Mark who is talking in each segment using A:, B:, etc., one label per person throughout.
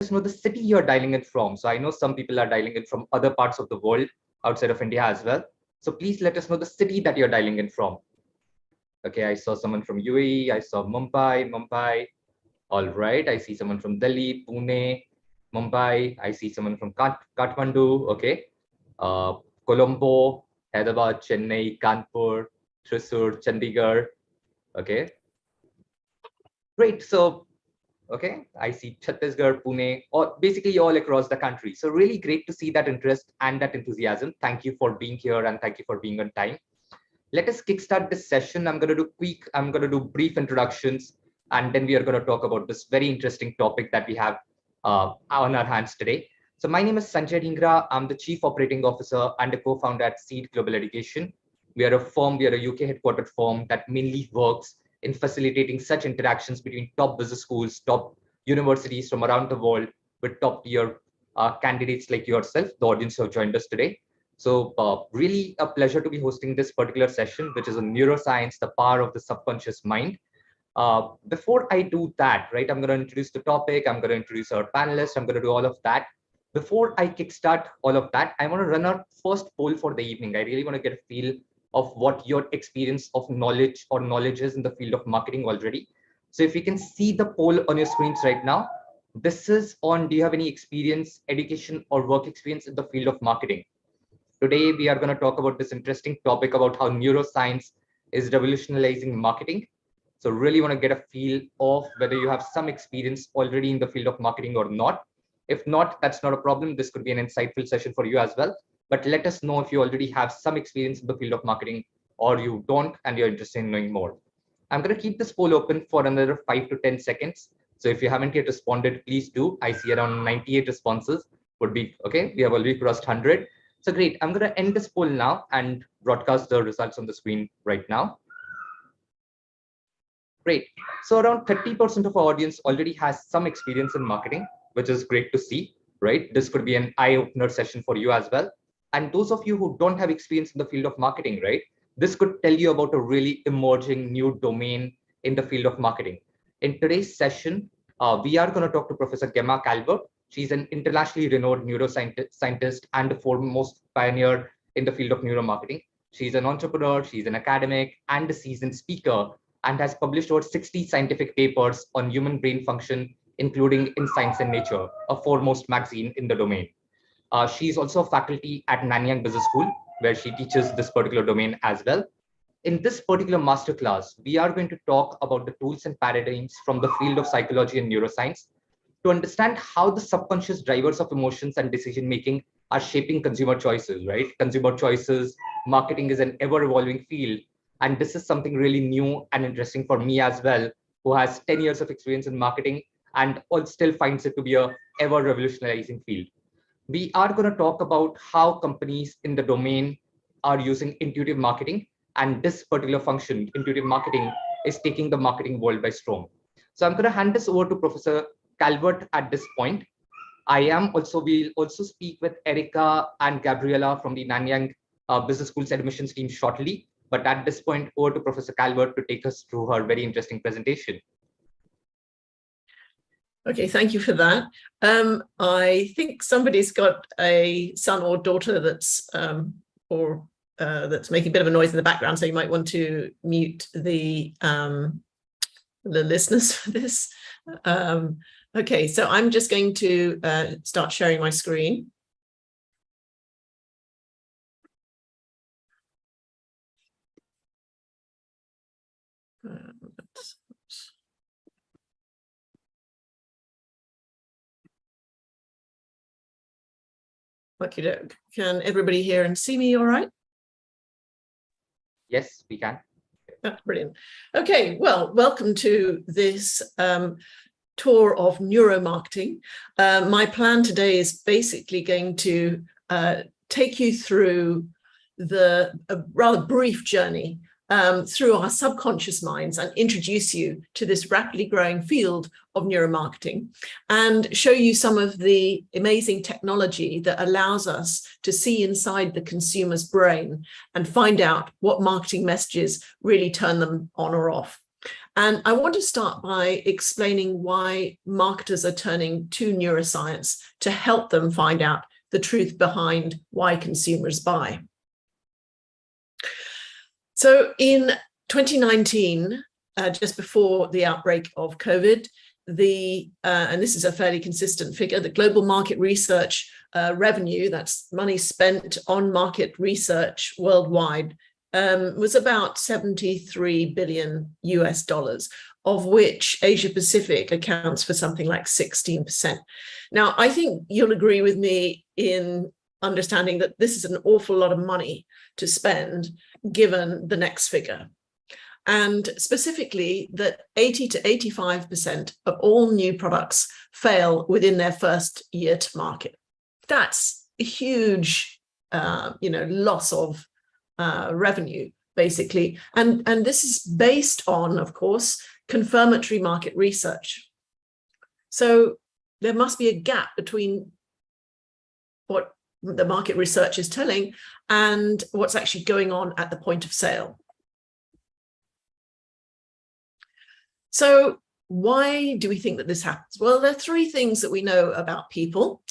A: us know the city you're dialing in from. So I know some people are dialing in from other parts of the world outside of India as well. So please let us know the city that you're dialing in from. Okay, I saw someone from UAE. I saw Mumbai. All right, I see someone from Delhi, Pune, Mumbai. I see someone from Kathmandu. Okay, Colombo, Hyderabad, Chennai, Kanpur, Thrissur, Chandigarh. Okay, great. So, okay, I see Chhattisgarh, Pune, or basically all across the country. So really great to see that interest and that enthusiasm. Thank you for being here and thank you for being on time. Let us kickstart this session. I'm going to do brief introductions, and then we are going to talk about this very interesting topic that we have on our hands today. So my name is 𝐀𝐛𝐨𝐮𝐭. I'm the Chief Operating Officer and a co-founder at 𝐒𝐞𝐬𝐬𝐢𝐴𝐥 Global Education. We are a firm, we are a UK headquartered firm that mainly works in facilitating such interactions between top business schools, top universities from around the world with top tier candidates like yourself, the audience who have joined us today. So really a pleasure to be hosting this particular session, which is on neuroscience, the power of the subconscious mind. Before I do that, right, I'm going to introduce the topic, I'm going to introduce our panelists, I'm going to do all of that. Before I kickstart all of that, I want to run our first poll for the evening. I really want to get a feel of what your experience of knowledge or knowledge is in the field of marketing already. So if you can see the poll on your screens right now, this is on, do you have any experience, education or work experience in the field of marketing? Today, we are going to talk about this interesting topic about how neuroscience is revolutionizing marketing. So really want to get a feel of whether you have some experience already in the field of marketing or not. If not, that's not a problem. This could be an insightful session for you as well. But let us know if you already have some experience in the field of marketing or you don't and you're interested in knowing more. I'm going to keep this poll open for another 5 to 10 seconds. So if you haven't yet responded, please do. I see around 98 responses would be okay. We have already crossed 100. So great. I'm going to end this poll now and broadcast the results on the screen right now. Great. So around 30% of our audience already has some experience in marketing, which is great to see, right? This could be an eye-opener session for you as well. And those of you who don't have experience in the field of marketing, right? This could tell you about a really emerging new domain in the field of marketing. In today's session, we are going to talk to Professor Gemma Calvert. She's an internationally renowned neuroscientist and the foremost pioneer in the field of neuromarketing. She's an entrepreneur, she's an academic and a seasoned speaker, and has published over 60 scientific papers on human brain function, including in Science and Nature, a foremost magazine in the domain. She's also a faculty at Nanyang Business School, where she teaches this particular domain as well. In this particular masterclass, we are going to talk about the tools and paradigms from the field of psychology and neuroscience to understand how the subconscious drivers of emotions and decision-making are shaping consumer choices, right? Consumer choices, marketing is an ever-evolving field. And this is something really new and interesting for me as well, who has 10 years of experience in marketing and still finds it to be a ever revolutionizing field. We are going to talk about how companies in the domain are using intuitive marketing, and this particular function, intuitive marketing, is taking the marketing world by storm. So I'm going to hand this over to Professor Calvert at this point. We'll also speak with Erica and Gabriela from the Nanyang Business School's admissions team shortly. But at this point, over to Professor Calvert to take us through her very interesting presentation.
B: Okay, thank you for that. I think somebody's got a son or daughter that's making a bit of a noise in the background, so you might want to mute the listeners for this. Okay, so I'm just going to start sharing my screen. Okay, can everybody hear and see me all right?
A: Yes, we can.
B: Oh, brilliant. Okay, well, welcome to this tour of neuromarketing. My plan today is basically going to take you through a rather brief journey through our subconscious minds and introduce you to this rapidly growing field of neuromarketing and show you some of the amazing technology that allows us to see inside the consumer's brain and find out what marketing messages really turn them on or off. And I want to start by explaining why marketers are turning to neuroscience to help them find out the truth behind why consumers buy. So in 2019, just before the outbreak of COVID, and this is a fairly consistent figure, the global market research revenue, that's money spent on market research worldwide, was about $73 billion US, of which Asia Pacific accounts for something like 16%. Now, I think you'll agree with me in understanding that this is an awful lot of money to spend given the next figure. And specifically that 80 to 85% of all new products fail within their first year to market. That's a huge, loss of revenue, basically. And this is based on, of course, confirmatory market research. So there must be a gap between what the market research is telling and what's actually going on at the point of sale. So why do we think that this happens? Well, there are three things that we know about people.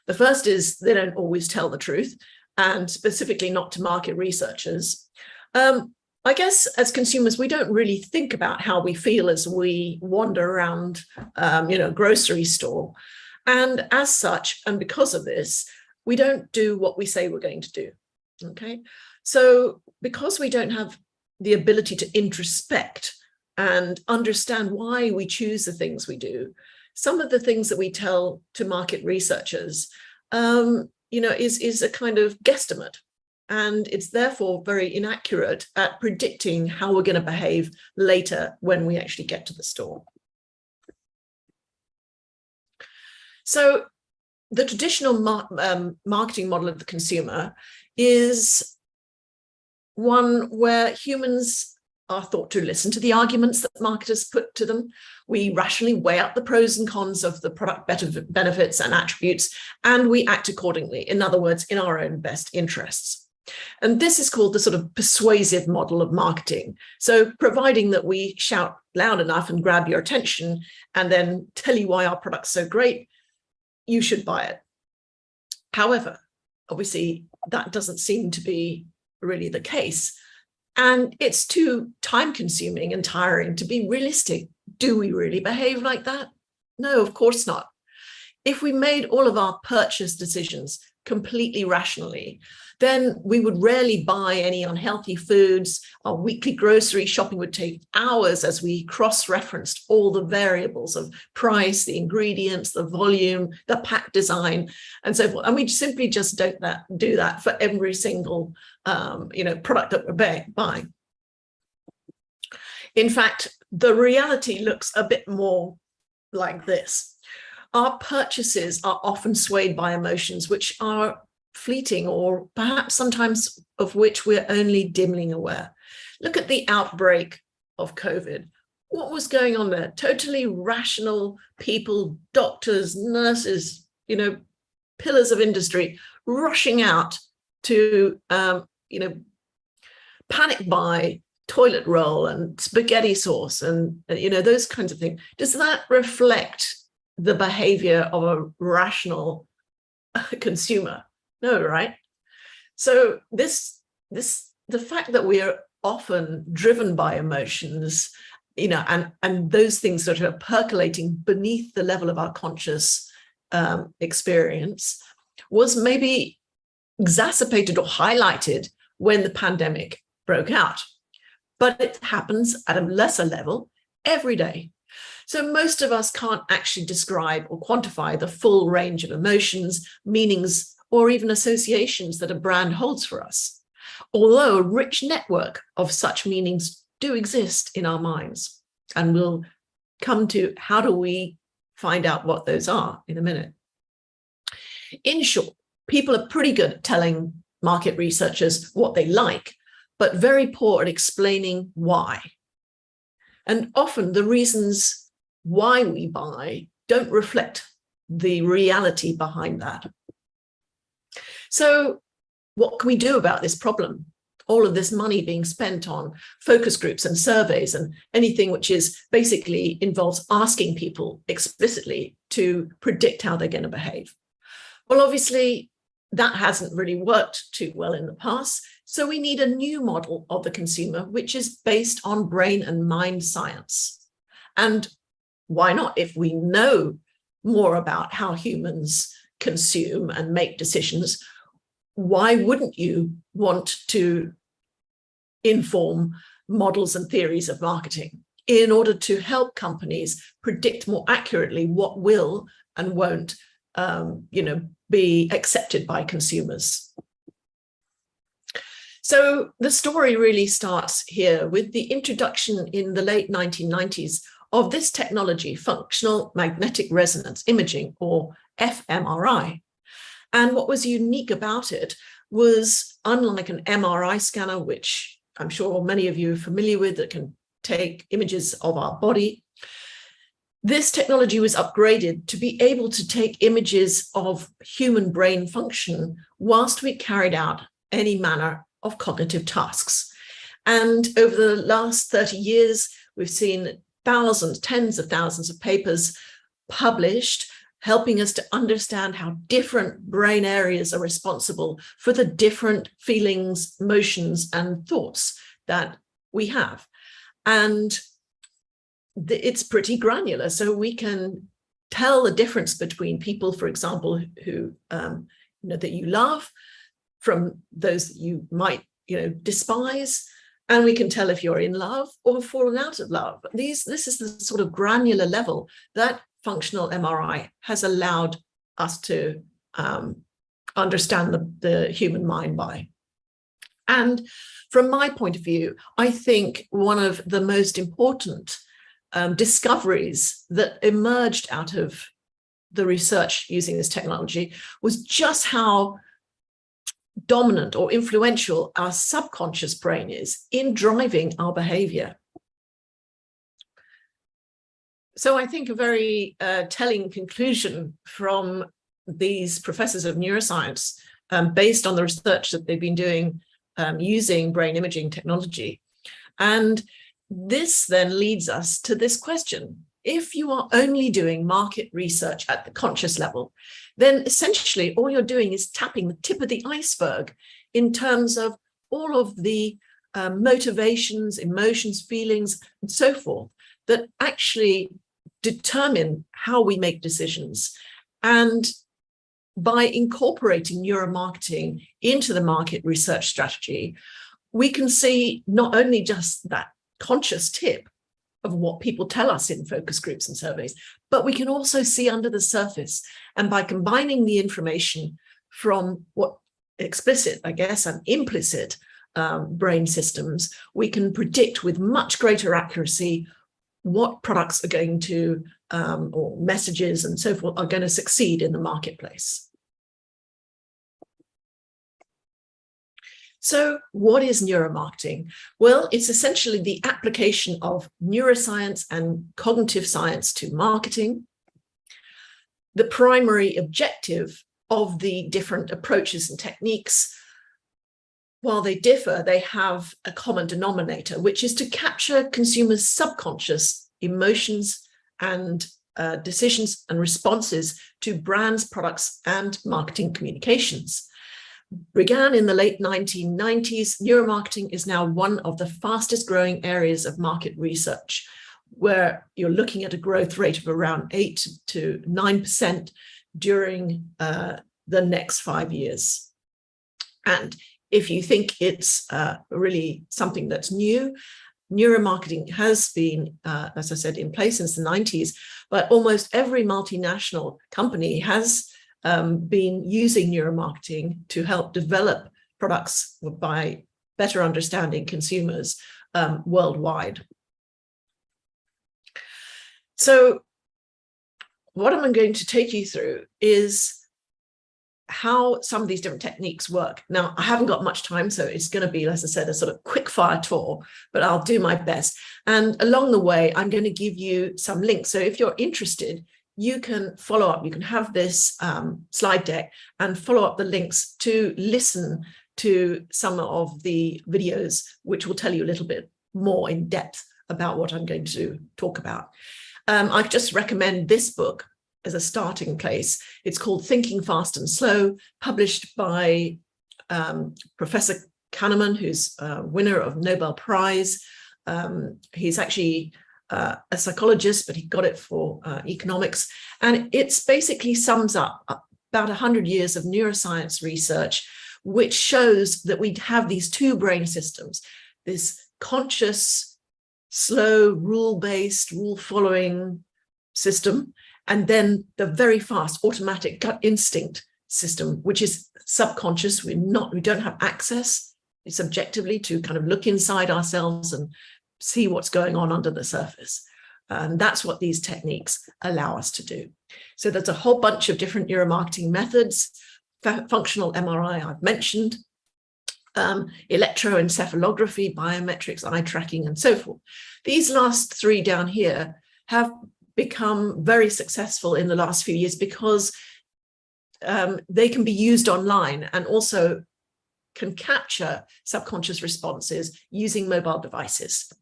B: The first is they don't always tell the truth, and specifically not to market researchers. I guess as consumers, we don't really think about how we feel as we wander around, a grocery store. And as such, and because of this, we don't do what we say we're going to do, okay? So because we don't have the ability to introspect and understand why we choose the things we do, some of the things that we tell to market researchers, is a kind of guesstimate. And it's therefore very inaccurate at predicting how we're going to behave later when we actually get to the store. So the traditional marketing model of the consumer is one where humans are thought to listen to the arguments that marketers put to them. We rationally weigh up the pros and cons of the product benefits and attributes, and we act accordingly. In other words, in our own best interests. And this is called the sort of persuasive model of marketing. So providing that we shout loud enough and grab your attention and then tell you why our product's so great, you should buy it. However, obviously, that doesn't seem to be really the case. And it's too time-consuming and tiring to be realistic. Do we really behave like that? No, of course not. If we made all of our purchase decisions completely rationally, then we would rarely buy any unhealthy foods. Our weekly grocery shopping would take hours as we cross-referenced all the variables of price, the ingredients, the volume, the pack design, and so forth. And we simply just don't do that for every single product that we're buying. In fact, the reality looks a bit more like this. Our purchases are often swayed by emotions which are fleeting, or perhaps sometimes of which we're only dimly aware. Look at the outbreak of COVID. What was going on there? Totally rational people, doctors, nurses, pillars of industry rushing out to, panic buy toilet roll and spaghetti sauce and, those kinds of things. Does that reflect the behavior of a rational consumer? No, right? So the fact that we are often driven by emotions, and those things that are percolating beneath the level of our conscious experience was maybe exacerbated or highlighted when the pandemic broke out. But it happens at a lesser level every day. So most of us can't actually describe or quantify the full range of emotions, meanings, or even associations that a brand holds for us, although a rich network of such meanings do exist in our minds. And we'll come to how do we find out what those are in a minute. In short, people are pretty good at telling market researchers what they like, but very poor at explaining why. And often the reasons why we buy don't reflect the reality behind that. So what can we do about this problem? all of this money being spent on focus groups and surveys and anything which is basically involves asking people explicitly to predict how they're going to behave. Well, obviously, that hasn't really worked too well in the past. So we need a new model of the consumer, which is based on brain and mind science. And why not? If we know more about how humans consume and make decisions, why wouldn't you want to inform models and theories of marketing in order to help companies predict more accurately what will and won't be accepted by consumers? So the story really starts here with the introduction in the late 1990s of this technology, functional magnetic resonance imaging, or fMRI. And what was unique about it was, unlike an MRI scanner, which I'm sure many of you are familiar with, that can take images of our body, this technology was upgraded to be able to take images of human brain function whilst we carried out any manner of cognitive tasks. And over the last 30 years, we've seen thousands, tens of thousands of papers published, helping us to understand how different brain areas are responsible for the different feelings, emotions, and thoughts that we have. And it's pretty granular, so we can tell the difference between people, for example, who that you love from those that you might despise, and we can tell if you're in love or fallen out of love. This is the sort of granular level that functional MRI has allowed us to understand the human mind by. And from my point of view, I think one of the most important discoveries that emerged out of the research using this technology was just how dominant or influential our subconscious brain is in driving our behavior. So I think a very telling conclusion from these professors of neuroscience, based on the research that they've been doing using brain imaging technology. And this then leads us to this question. If you are only doing market research at the conscious level, then essentially all you're doing is tapping the tip of the iceberg in terms of all of the motivations, emotions, feelings, and so forth that actually determine how we make decisions. And by incorporating neuromarketing into the market research strategy, we can see not only just that conscious tip of what people tell us in focus groups and surveys, but we can also see under the surface. And by combining the information from what explicit, I guess, and implicit brain systems, we can predict with much greater accuracy what products are going to, or messages and so forth, are going to succeed in the marketplace. So what is neuromarketing? Well, it's essentially the application of neuroscience and cognitive science to marketing. The primary objective of the different approaches and techniques, while they differ, they have a common denominator, which is to capture consumers' subconscious emotions and decisions and responses to brands, products, and marketing communications. Began in the late 1990s, neuromarketing is now one of the fastest growing areas of market research, where you're looking at a growth rate of around 8 to 9% during the next 5 years. And if you think it's really something that's new, neuromarketing has been, as I said, in place since the 90s, but almost every multinational company has been using neuromarketing to help develop products by better understanding consumers worldwide. So what I'm going to take you through is how some of these different techniques work. Now, I haven't got much time, so it's going to be, as I said, a sort of quick fire tour, but I'll do my best. And along the way, I'm going to give you some links. So if you're interested, you can follow up. You can have this slide deck and follow up the links to listen to some of the videos, which will tell you a little bit more in depth about what I'm going to talk about. I just recommend this book as a starting place. It's called Thinking Fast and Slow, published by Professor Kahneman, who's a winner of Nobel Prize. He's actually a psychologist, but he got it for economics. And it's basically sums up about 100 years of neuroscience research, which shows that we have these two brain systems, this conscious, slow, rule-based, rule-following system, and then the very fast automatic gut instinct system, which is subconscious. We don't have access subjectively to kind of look inside ourselves and see what's going on under the surface. And that's what these techniques allow us to do. So there's a whole bunch of different neuromarketing methods. Functional MRI I've mentioned, electroencephalography, biometrics, eye tracking, and so forth. These last three down here have become very successful in the last few years because they can be used online and also can capture subconscious responses using mobile devices.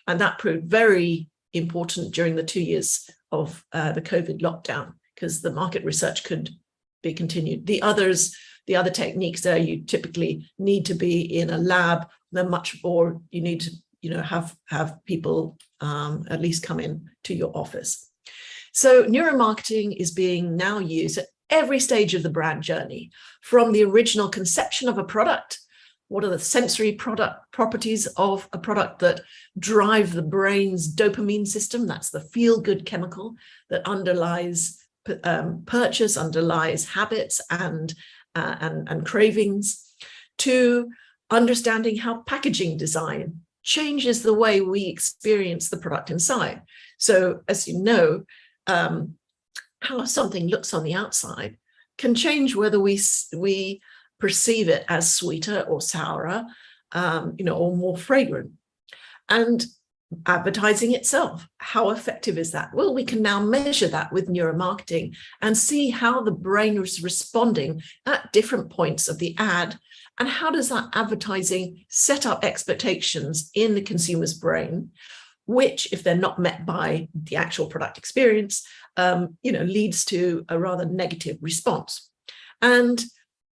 B: And that proved very important during the 2 years of the COVID lockdown, because the market research could be continued. The other techniques there, you typically need to be in a lab. They're much more, you need to have people at least come in to your office. So neuromarketing is being now used at every stage of the brand journey, from the original conception of a product. What are the sensory properties of a product that drive the brain's dopamine system? That's the feel-good chemical that underlies purchase, underlies habits and cravings, to understanding how packaging design changes the way we experience the product inside. So, as you know, how something looks on the outside can change whether we perceive it as sweeter or sourer, or more fragrant. And advertising itself, how effective is that? Well, we can now measure that with neuromarketing and see how the brain is responding at different points of the ad, and how does that advertising set up expectations in the consumer's brain, which, if they're not met by the actual product experience, leads to a rather negative response. And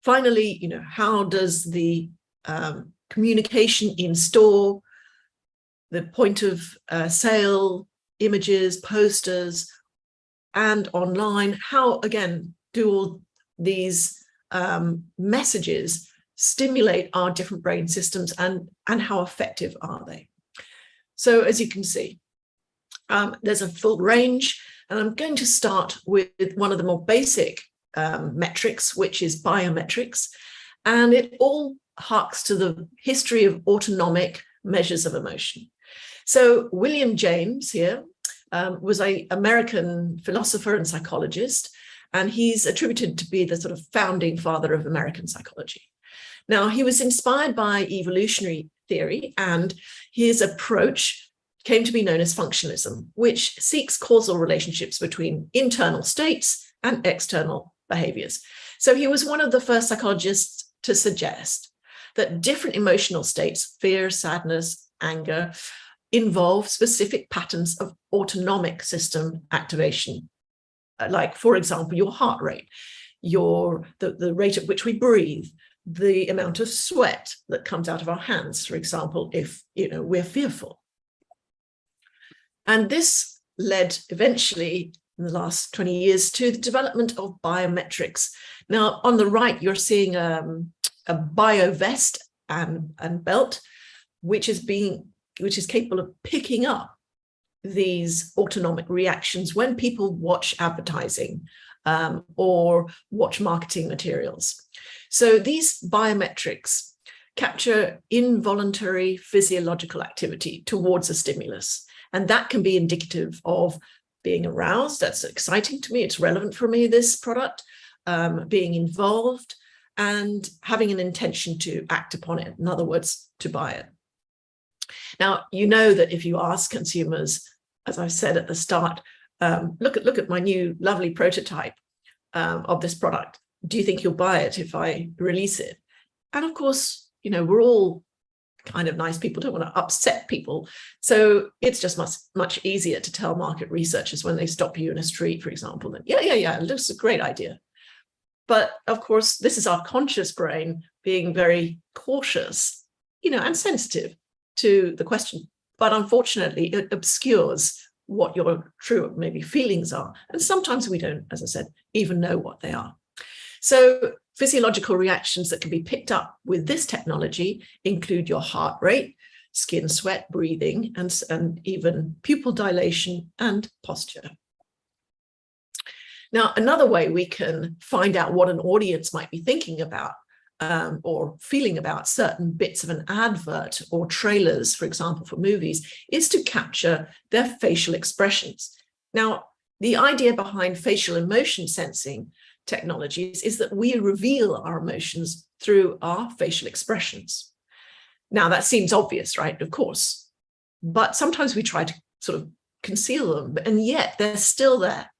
B: finally, how does the communication in store, the point of sale, images, posters, and online, how, again, do all these messages stimulate our different brain systems, and how effective are they? So as you can see, there's a full range, and I'm going to start with one of the more basic metrics, which is biometrics, and it all harks to the history of autonomic measures of emotion. So William James here was an American philosopher and psychologist, and he's attributed to be the sort of founding father of American psychology. Now, he was inspired by evolutionary theory, and his approach came to be known as functionalism, which seeks causal relationships between internal states and external behaviors. So he was one of the first psychologists to suggest that different emotional states, fear, sadness, anger, involve specific patterns of autonomic system activation. Like, for example, your heart rate, the rate at which we breathe, the amount of sweat that comes out of our hands, for example, if we're fearful. And this led eventually, in the last 20 years, to the development of biometrics. Now, on the right, you're seeing a bio vest and belt, which is capable of picking up these autonomic reactions when people watch advertising or watch marketing materials. So these biometrics capture involuntary physiological activity towards a stimulus, and that can be indicative of being aroused. That's exciting to me. It's relevant for me, this product, being involved, and having an intention to act upon it. In other words, to buy it. Now, you know that if you ask consumers, as I said at the start, look at my new lovely prototype of this product. Do you think you'll buy it if I release it? And of course, we're all kind of nice people, don't want to upset people. So it's just much easier to tell market researchers when they stop you in a street, for example, that, yeah, this is a great idea. But of course, this is our conscious brain being very cautious, and sensitive to the question. But unfortunately, it obscures what your true maybe feelings are. And sometimes we don't, as I said, even know what they are. So physiological reactions that can be picked up with this technology include your heart rate, skin sweat, breathing, and even pupil dilation and posture. Now, another way we can find out what an audience might be thinking about or feeling about certain bits of an advert or trailers, for example, for movies, is to capture their facial expressions. Now, the idea behind facial emotion sensing technologies is that we reveal our emotions through our facial expressions. Now, that seems obvious, right? Of course, but sometimes we try to sort of conceal them, and yet they're still there.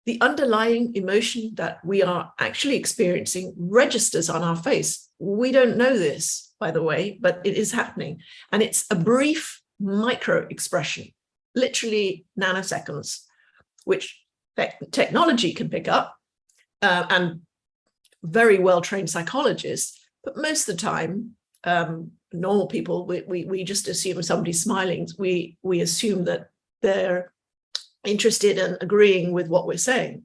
B: The underlying emotion that we are actually experiencing registers on our face. We don't know this, by the way, but it is happening. And it's a brief micro expression, literally nanoseconds, which technology can pick up, and very well-trained psychologists. But most of the time, normal people, we just assume if somebody's smiling, we assume that they're interested and agreeing with what we're saying,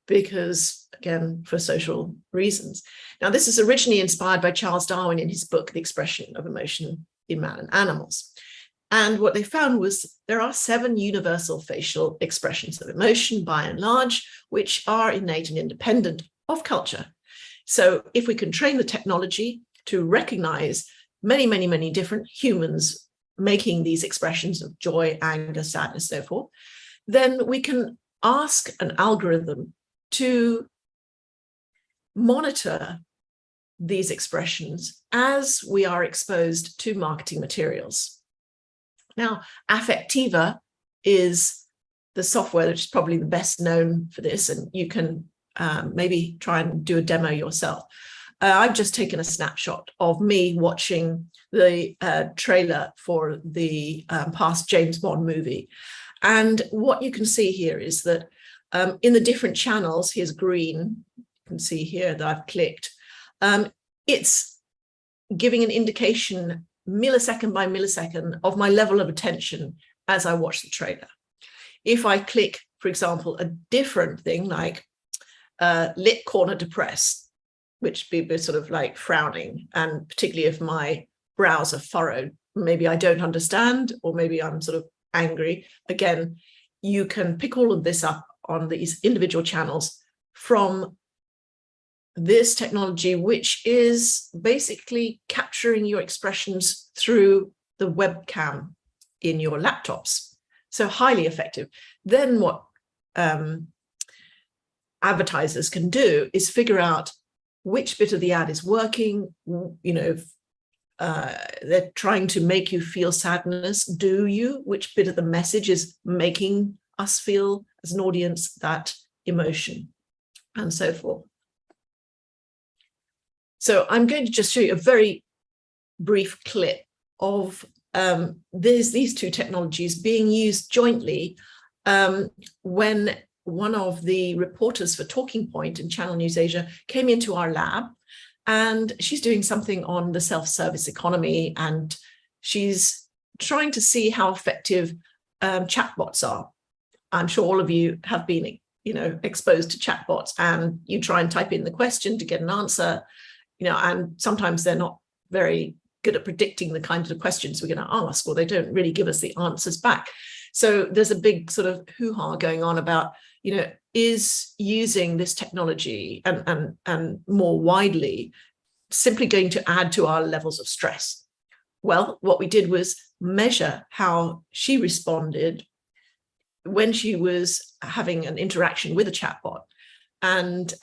B: because, again, for social reasons. Now, this is originally inspired by Charles Darwin in his book, The Expression of Emotion in Man and Animals. And what they found was there are 7 universal facial expressions of emotion, by and large, which are innate and independent of culture. So if we can train the technology to recognize many, many, many different humans making these expressions of joy, anger, sadness, so forth, then we can ask an algorithm to monitor these expressions as we are exposed to marketing materials. Now, Affectiva is the software that is probably the best known for this, and you can maybe try and do a demo yourself. I've just taken a snapshot of me watching the trailer for the past James Bond movie. And what you can see here is that in the different channels, here's green, you can see here that I've clicked, it's giving an indication millisecond by millisecond of my level of attention as I watch the trailer. If I click, for example, a different thing like lip corner depressed, which would be sort of like frowning, and particularly if my brows are furrowed, maybe I don't understand, or maybe I'm sort of angry. Again, you can pick all of this up on these individual channels from this technology, which is basically capturing your expressions through the webcam in your laptops. So highly effective. Then what advertisers can do is figure out which bit of the ad is working. They're trying to make you feel sadness. Do you? Which bit of the message is making us feel, as an audience, that emotion, and so forth. So I'm going to just show you a very brief clip of these 2 technologies being used jointly when one of the reporters for Talking Point in Channel News Asia came into our lab. And she's doing something on the self-service economy, and she's trying to see how effective chatbots are. I'm sure all of you have been, exposed to chatbots, and you try and type in the question to get an answer, and sometimes they're not very good at predicting the kinds of questions we're going to ask, or they don't really give us the answers back. So there's a big sort of hoo-ha going on about, is using this technology and more widely simply going to add to our levels of stress? Well, what we did was measure how she responded when she was having an interaction with a chatbot and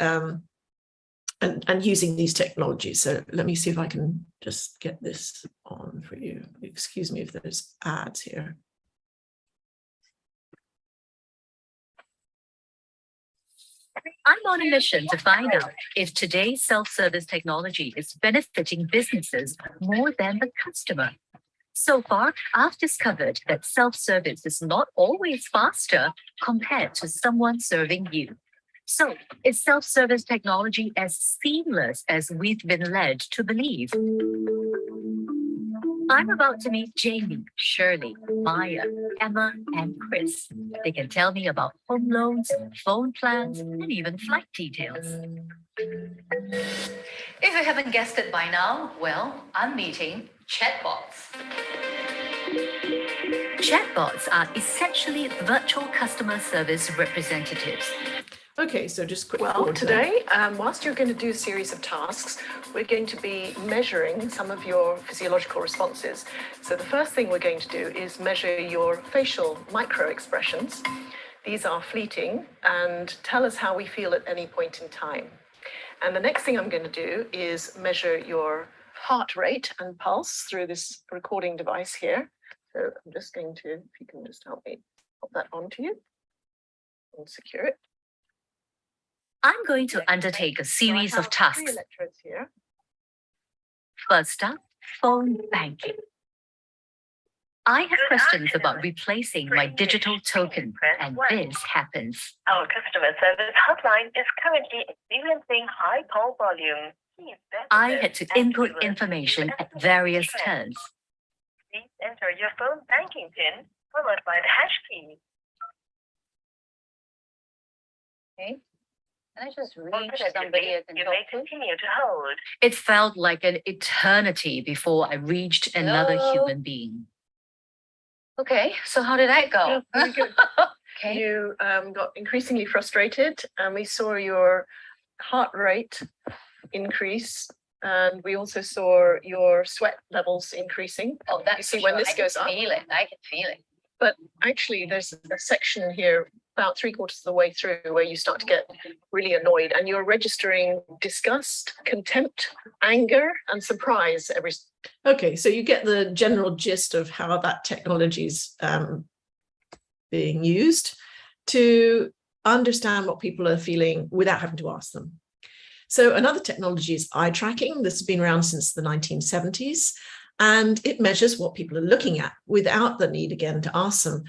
B: using these technologies. So let me see if I can just get this on for you. Excuse me if there's ads here.
C: I'm on a mission to find out if today's self-service technology is benefiting businesses more than the customer. So far, I've discovered that self-service is not always faster compared to someone serving you. So, is self-service technology as seamless as we've been led to believe? I'm about to meet Jamie, Shirley, Maya, Emma, and Chris. They can tell me about home loans, phone plans, and even flight details. If you haven't guessed it by now, well, I'm meeting chatbots. Chatbots are essentially virtual customer service representatives.
B: Okay, so just quick.
D: Well, today, whilst you're going to do a series of tasks, we're going to be measuring some of your physiological responses. So the first thing we're going to do is measure your facial micro expressions. These are fleeting and tell us how we feel at any point in time. And the next thing I'm going to do is measure your heart rate and pulse through this recording device here. So I'm just going to, if you can just help me pop that onto you and secure it.
C: I'm going to undertake a series of tasks.
D: 3 electrodes here.
C: First up, phone banking. I have questions about replacing my digital token, and this happens.
E: Our customer service hotline is currently experiencing high call volume.
C: I had to input information at various turns.
E: Please enter your phone banking PIN followed by the hash key.
C: Okay. Can I just reach
E: Alternatively,
C: somebody I can
E: you
C: talk
E: may
C: to?
E: continue to hold.
C: It felt like an eternity before I reached another
B: Hello?
C: human being. Okay, so how did that go?
D: Very good.
C: Okay.
D: You got increasingly frustrated, and we saw your heart rate increase, and we also saw your sweat levels increasing.
C: Oh, that's
D: You see when this goes up.
C: I can feel it.
D: But actually, there's a section here about 3/4 of the way through where you start to get really annoyed, and you're registering disgust, contempt, anger, and surprise every.
B: Okay, so you get the general gist of how that technology is being used to understand what people are feeling without having to ask them. So another technology is eye tracking. This has been around since the 1970s, and it measures what people are looking at without the need again to ask them.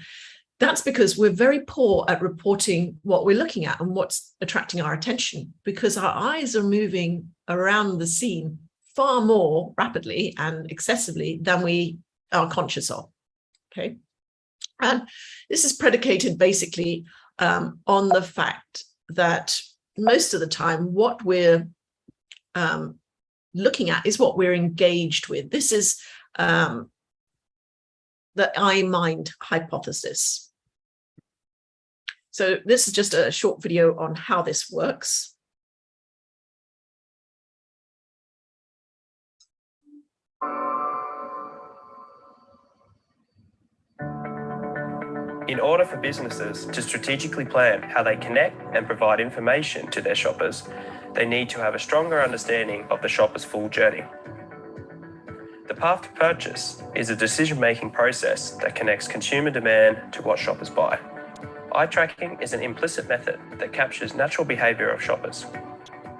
B: That's because we're very poor at reporting what we're looking at and what's attracting our attention, because our eyes are moving around the scene far more rapidly and excessively than we are conscious of. Okay. And this is predicated basically on the fact that most of the time what we're looking at is what we're engaged with. This is the eye-mind hypothesis. So this is just a short video on how this works.
F: In order for businesses to strategically plan how they connect and provide information to their shoppers, they need to have a stronger understanding of the shopper's full journey. The path to purchase is a decision-making process that connects consumer demand to what shoppers buy. Eye tracking is an implicit method that captures natural behavior of shoppers.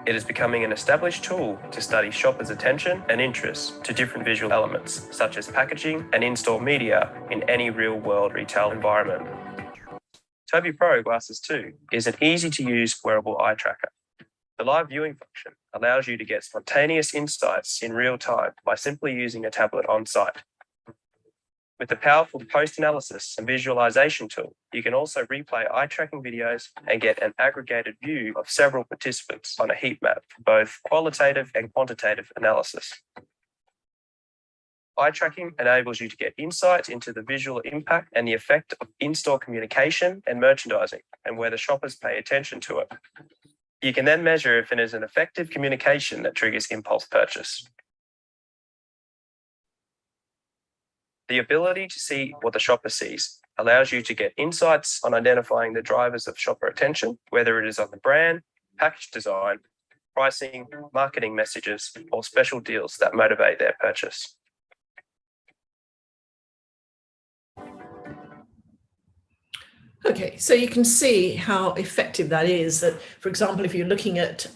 F: It is becoming an established tool to study shoppers' attention and interests to different visual elements, such as packaging and in-store media in any real-world retail environment. Tobii Pro Glasses 2 is an easy-to-use wearable eye tracker. The live viewing function allows you to get spontaneous insights in real time by simply using a tablet on site. With the powerful post-analysis and visualization tool, you can also replay eye tracking videos and get an aggregated view of several participants on a heat map for both qualitative and quantitative analysis. Eye tracking enables you to get insight into the visual impact and the effect of in-store communication and merchandising, and whether shoppers pay attention to it. You can then measure if it is an effective communication that triggers impulse purchase. The ability to see what the shopper sees allows you to get insights on identifying the drivers of shopper attention, whether it is on the brand, package design, pricing, marketing messages, or special deals that motivate their purchase.
B: Okay, so you can see how effective that is. That, for example, if you're looking at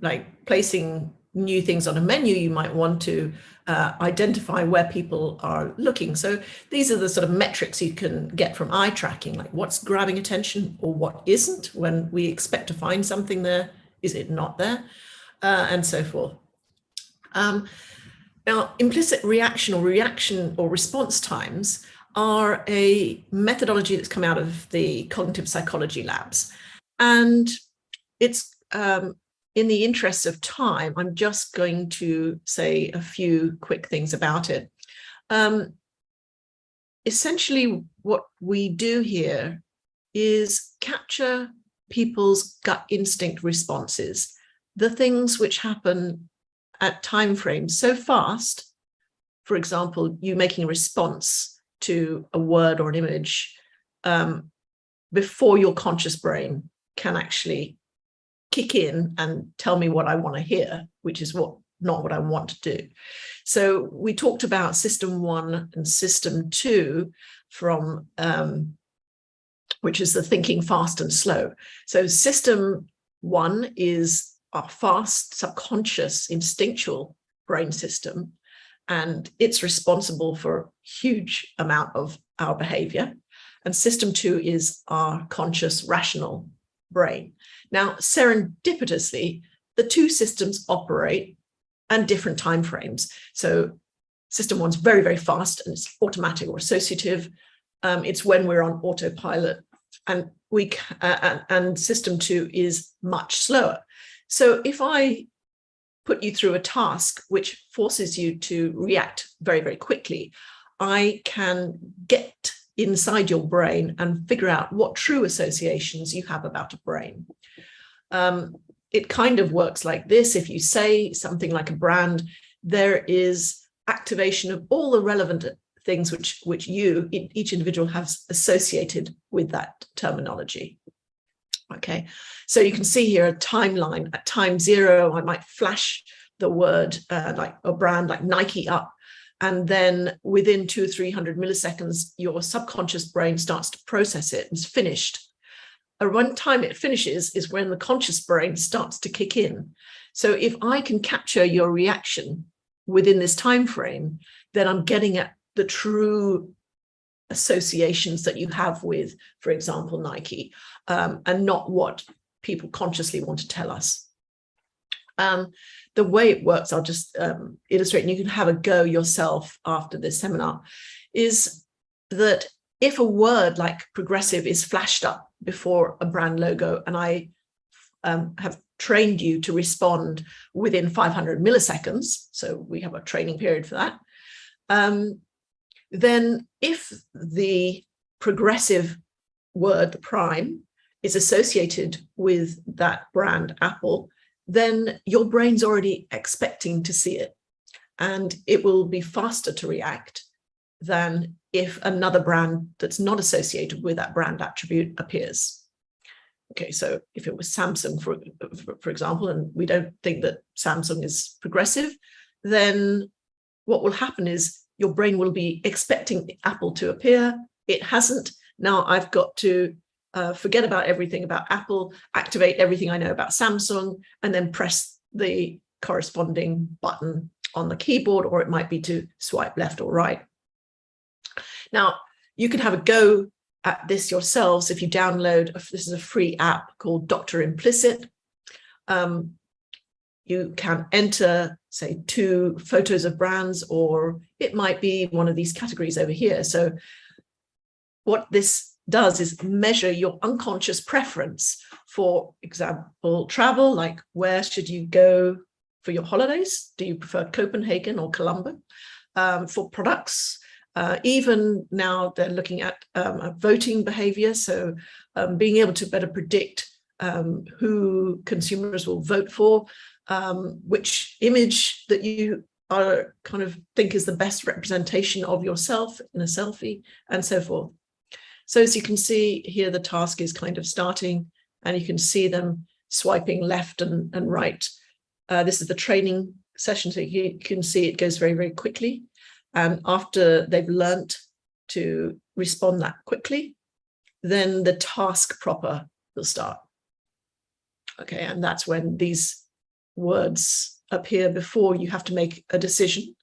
B: like placing new things on a menu, you might want to identify where people are looking. So these are the sort of metrics you can get from eye tracking, like what's grabbing attention or what isn't when we expect to find something there. Is it not there? And so forth. Now, implicit reaction or response times are a methodology that's come out of the cognitive psychology labs. And it's in the interest of time, I'm just going to say a few quick things about it. Essentially, what we do here is capture people's gut instinct responses, the things which happen at time frames so fast. For example, you making a response to a word or an image before your conscious brain can actually kick in and tell me what I want to hear, which is not what I want to do. So we talked about system 1 and system 2 from which is the thinking fast and slow. So system 1 is our fast, subconscious, instinctual brain system, and it's responsible for a huge amount of our behavior. And system 2 is our conscious, rational brain. Now, serendipitously, the two systems operate at different time frames. So system 1's very, very fast, and it's automatic or associative. It's when we're on autopilot, and and system 2 is much slower. So if I put you through a task which forces you to react very, very quickly, I can get inside your brain and figure out what true associations you have about a brain. It kind of works like this. If you say something like a brand, there is activation of all the relevant things which each individual has associated with that terminology. Okay, so you can see here a timeline. At time 0, I might flash the word like a brand like Nike up, and then within 200 or 300 milliseconds, your subconscious brain starts to process it and it's finished. One time it finishes is when the conscious brain starts to kick in. So if I can capture your reaction within this time frame, then I'm getting at the true associations that you have with, for example, Nike, and not what people consciously want to tell us. The way it works, I'll just illustrate, and you can have a go yourself after this seminar, is that if a word like progressive is flashed up before a brand logo, and I have trained you to respond within 500 milliseconds, so we have a training period for that, then if the progressive word, the prime, is associated with that brand Apple, then your brain's already expecting to see it, and it will be faster to react than if another brand that's not associated with that brand attribute appears. Okay, so if it was Samsung, for example, and we don't think that Samsung is progressive, then what will happen is your brain will be expecting Apple to appear. It hasn't. Now I've got to forget about everything about Apple, activate everything I know about Samsung, and then press the corresponding button on the keyboard, or it might be to swipe left or right. Now, you can have a go at this yourselves if you download, this is a free app called Dr. Implicit. You can enter, say, 2 photos of brands, or it might be one of these categories over here. So what this does is measure your unconscious preference. For example, travel, like where should you go for your holidays? Do you prefer Copenhagen or Colombo? For products, even now they're looking at voting behavior. So being able to better predict who consumers will vote for, which image that you are kind of think is the best representation of yourself in a selfie, and so forth. So as you can see here, the task is kind of starting, and you can see them swiping left and right. This is the training session, so you can see it goes very, very quickly. And after they've learnt to respond that quickly, then the task proper will start. Okay, and that's when these words appear before you have to make a decision.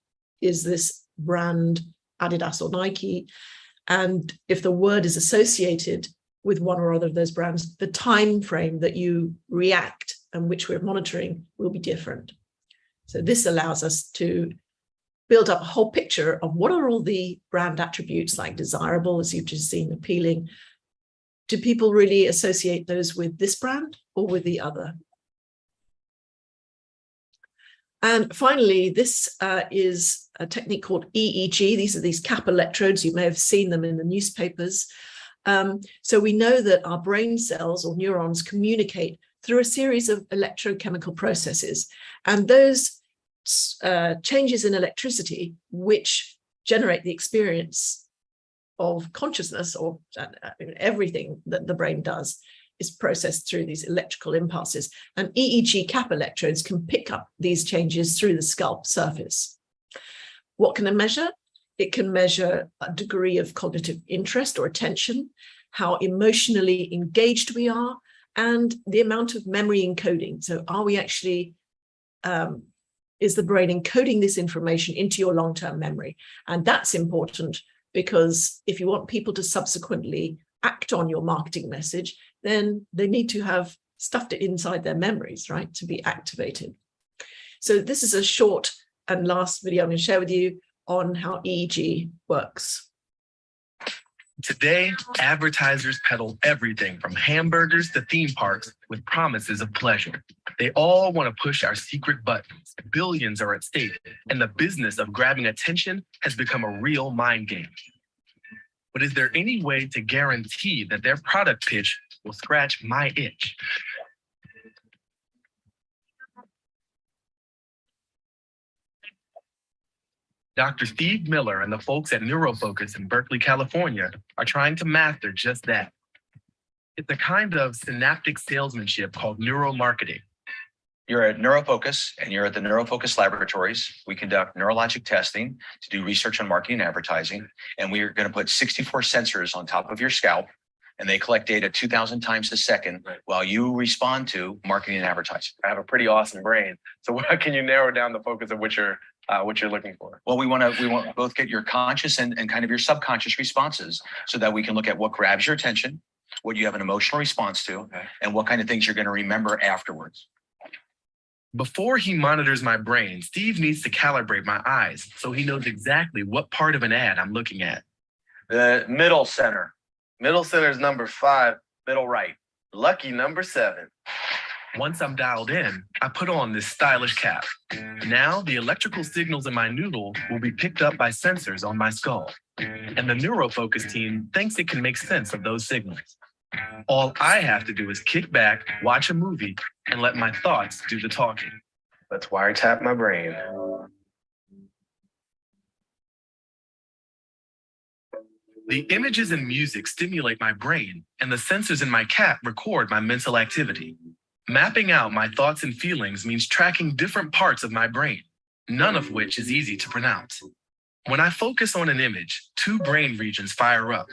B: Is this brand Adidas or Nike? And if the word is associated with one or other of those brands, the time frame that you react and which we're monitoring will be different. So this allows us to build up a whole picture of what are all the brand attributes, like desirable, as you've just seen, appealing. Do people really associate those with this brand or with the other? And finally, this is a technique called EEG. These are these cap electrodes. You may have seen them in the newspapers. So we know that our brain cells or neurons communicate through a series of electrochemical processes. And those changes in electricity, which generate the experience of consciousness, or everything that the brain does, is processed through these electrical impulses. And EEG cap electrodes can pick up these changes through the scalp surface. What can it measure? It can measure a degree of cognitive interest or attention, how emotionally engaged we are, and the amount of memory encoding. So are we actually, is the brain encoding this information into your long-term memory? And that's important, because if you want people to subsequently act on your marketing message, then they need to have stuffed it inside their memories, right, to be activated. So this is a short and last video I'm going to share with you on how EEG works.
G: Today, advertisers peddle everything from hamburgers to theme parks with promises of pleasure. They all want to push our secret buttons. Billions are at stake, and the business of grabbing attention has become a real mind game. But is there any way to guarantee that their product pitch will scratch my itch? Dr. Steve Miller and the folks at NeuroFocus in Berkeley, California, are trying to master just that. It's a kind of synaptic salesmanship called neuromarketing.
H: You're at NeuroFocus, and you're at the NeuroFocus laboratories. We conduct neurologic testing to do research on marketing and advertising. And we are going to put 64 sensors on top of your scalp, and they collect data 2,000 times a second while you respond to marketing and advertising.
F: I have a pretty awesome brain. So how can you narrow down the focus of what you're looking for?
H: Well, we want to both get your conscious and kind of your subconscious responses, so that we can look at what grabs your attention, what you have an emotional response to, and what kind of things you're going to remember afterwards.
G: Before he monitors my brain, Steve needs to calibrate my eyes so he knows exactly what part of an ad I'm looking at.
F: The middle center. Middle center is number 5, middle right. Lucky number 7.
G: Once I'm dialed in, I put on this stylish cap. Now the electrical signals in my noodle will be picked up by sensors on my skull. And the NeuroFocus team thinks it can make sense of those signals. All I have to do is kick back, watch a movie, and let my thoughts do the talking.
F: Let's wiretap my brain.
G: The images and music stimulate my brain, and the sensors in my cap record my mental activity. Mapping out my thoughts and feelings means tracking different parts of my brain, none of which is easy to pronounce. When I focus on an image, 2 brain regions fire up: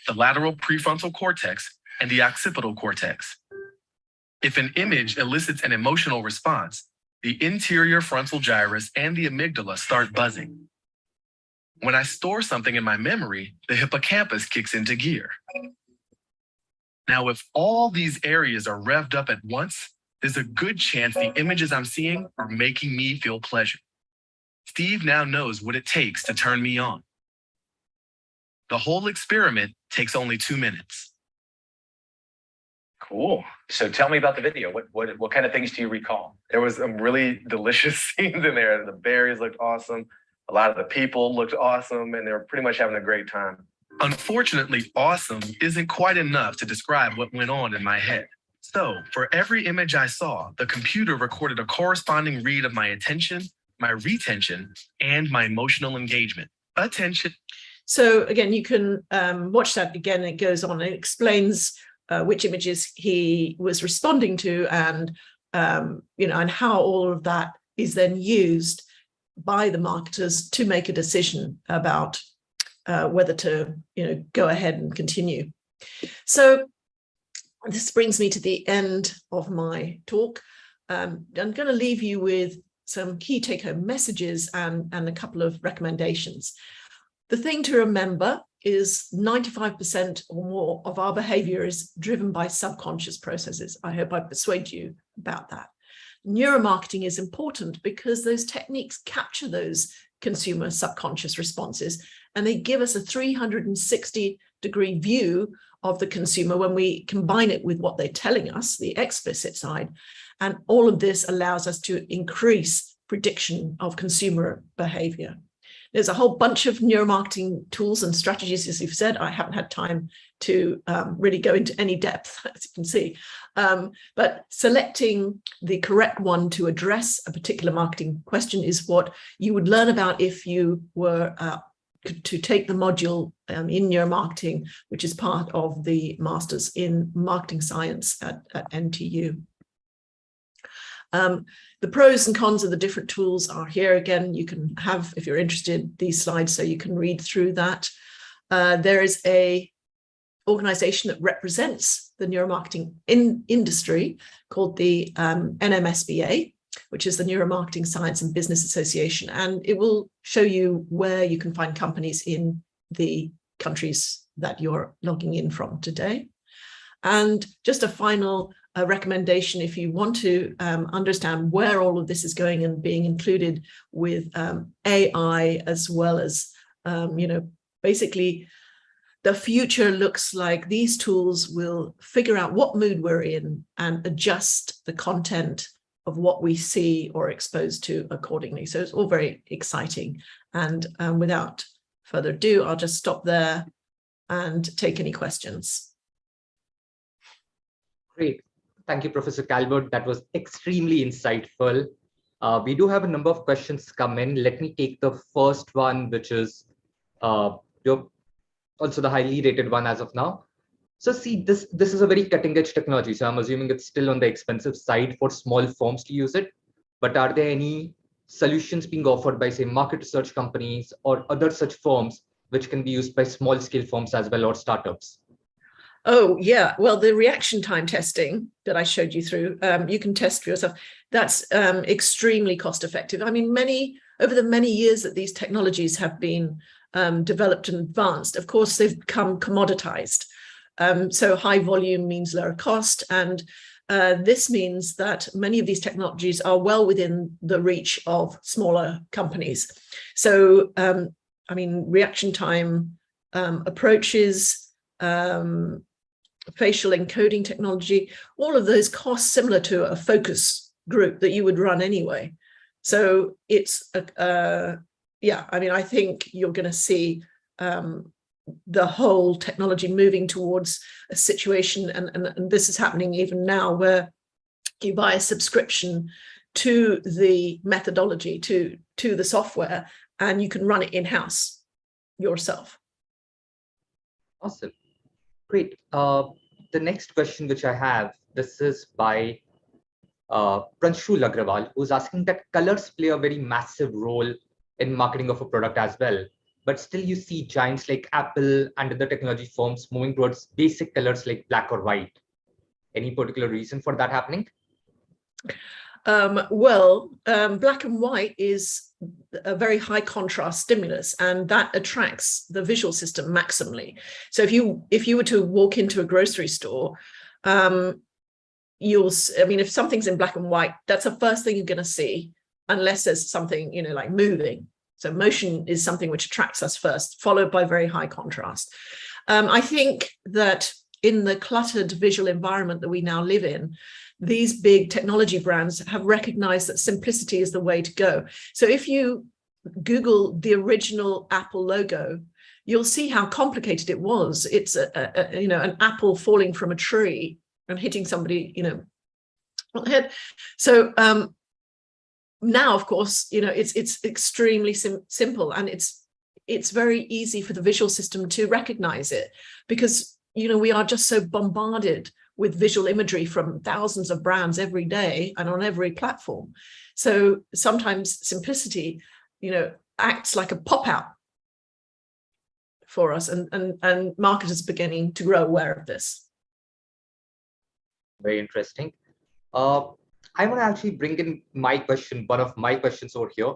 G: the lateral prefrontal cortex and the occipital cortex. If an image elicits an emotional response, the interior frontal gyrus and the amygdala start buzzing. When I store something in my memory, the hippocampus kicks into gear. Now, if all these areas are revved up at once, there's a good chance the images I'm seeing are making me feel pleasure. Steve now knows what it takes to turn me on. The whole experiment takes only 2 minutes.
H: Cool. So tell me about the video. What kind of things do you recall?
F: There was some really delicious scenes in there. The berries looked awesome. A lot of the people looked awesome, and they were pretty much having a great time.
G: Unfortunately, awesome isn't quite enough to describe what went on in my head. So, for every image I saw, the computer recorded a corresponding read of my attention, my retention, and my emotional engagement. Attention.
B: So again, you can watch that again. It goes on. It explains which images he was responding to, and and how all of that is then used by the marketers to make a decision about whether to go ahead and continue. So this brings me to the end of my talk. I'm going to leave you with some key take-home messages and a couple of recommendations. The thing to remember is 95% or more of our behavior is driven by subconscious processes. I hope I persuade you about that. Neuromarketing is important because those techniques capture those consumer subconscious responses, and they give us a 360-degree view of the consumer when we combine it with what they're telling us, the explicit side. And all of this allows us to increase prediction of consumer behavior. There's a whole bunch of neuromarketing tools and strategies, as you've said. I haven't had time to really go into any depth, as you can see. But selecting the correct one to address a particular marketing question is what you would learn about if you were to take the module in neuromarketing, which is part of the Masters in Marketing Science at NTU. The pros and cons of the different tools are here. Again, you can have, if you're interested, these slides so you can read through that. There is a organization that represents the neuromarketing industry called the NMSBA, which is the Neuromarketing Science and Business Association, and it will show you where you can find companies in the countries that you're logging in from today. And just a final recommendation, if you want to understand where all of this is going and being included with AI, as well as, basically the future looks like these tools will figure out what mood we're in and adjust the content of what we see or exposed to accordingly. So it's all very exciting. And without further ado, I'll just stop there and take any questions.
A: Great. Thank you, Professor Calvert. That was extremely insightful. We do have a number of questions come in. Let me take the first one, which is also the highly rated one as of now. So see, this is a very cutting edge technology. So I'm assuming it's still on the expensive side for small firms to use it. But are there any solutions being offered by, say, market research companies or other such firms which can be used by small scale firms as well, or startups?
B: Oh, yeah. Well, the reaction time testing that I showed you through, you can test for yourself. That's extremely cost effective. I mean, over the many years that these technologies have been developed and advanced, of course, they've become commoditized. So high volume means lower cost. And this means that many of these technologies are well within the reach of smaller companies. So, I mean, reaction time approaches, facial encoding technology, all of those cost similar to a focus group that you would run anyway. So it's, yeah, I mean, I think you're going to see the whole technology moving towards a situation, and this is happening even now, where you buy a subscription to the methodology, to the software, and you can run it in-house yourself.
A: Awesome. Great. The next question which I have, this is by Pranshul Agrawal, who's asking that colors play a very massive role in marketing of a product as well. But still you see giants like Apple and other technology firms moving towards basic colors like black or white. Any particular reason for that happening?
B: Well, black and white is a very high contrast stimulus, and that attracts the visual system maximally. So if you were to walk into a grocery store, I mean, if something's in black and white, that's the first thing you're going to see, unless there's something, like moving. So motion is something which attracts us first, followed by very high contrast. I think that in the cluttered visual environment that we now live in, these big technology brands have recognized that simplicity is the way to go. So if you Google the original Apple logo, you'll see how complicated it was. It's an apple falling from a tree and hitting somebody, on the head. So now, of course, it's extremely simple, and it's very easy for the visual system to recognize it, because we are just so bombarded with visual imagery from thousands of brands every day and on every platform. So sometimes simplicity, acts like a pop-out for us, and marketers are beginning to grow aware of this.
A: Very interesting. I want to actually bring in my question, one of my questions over here.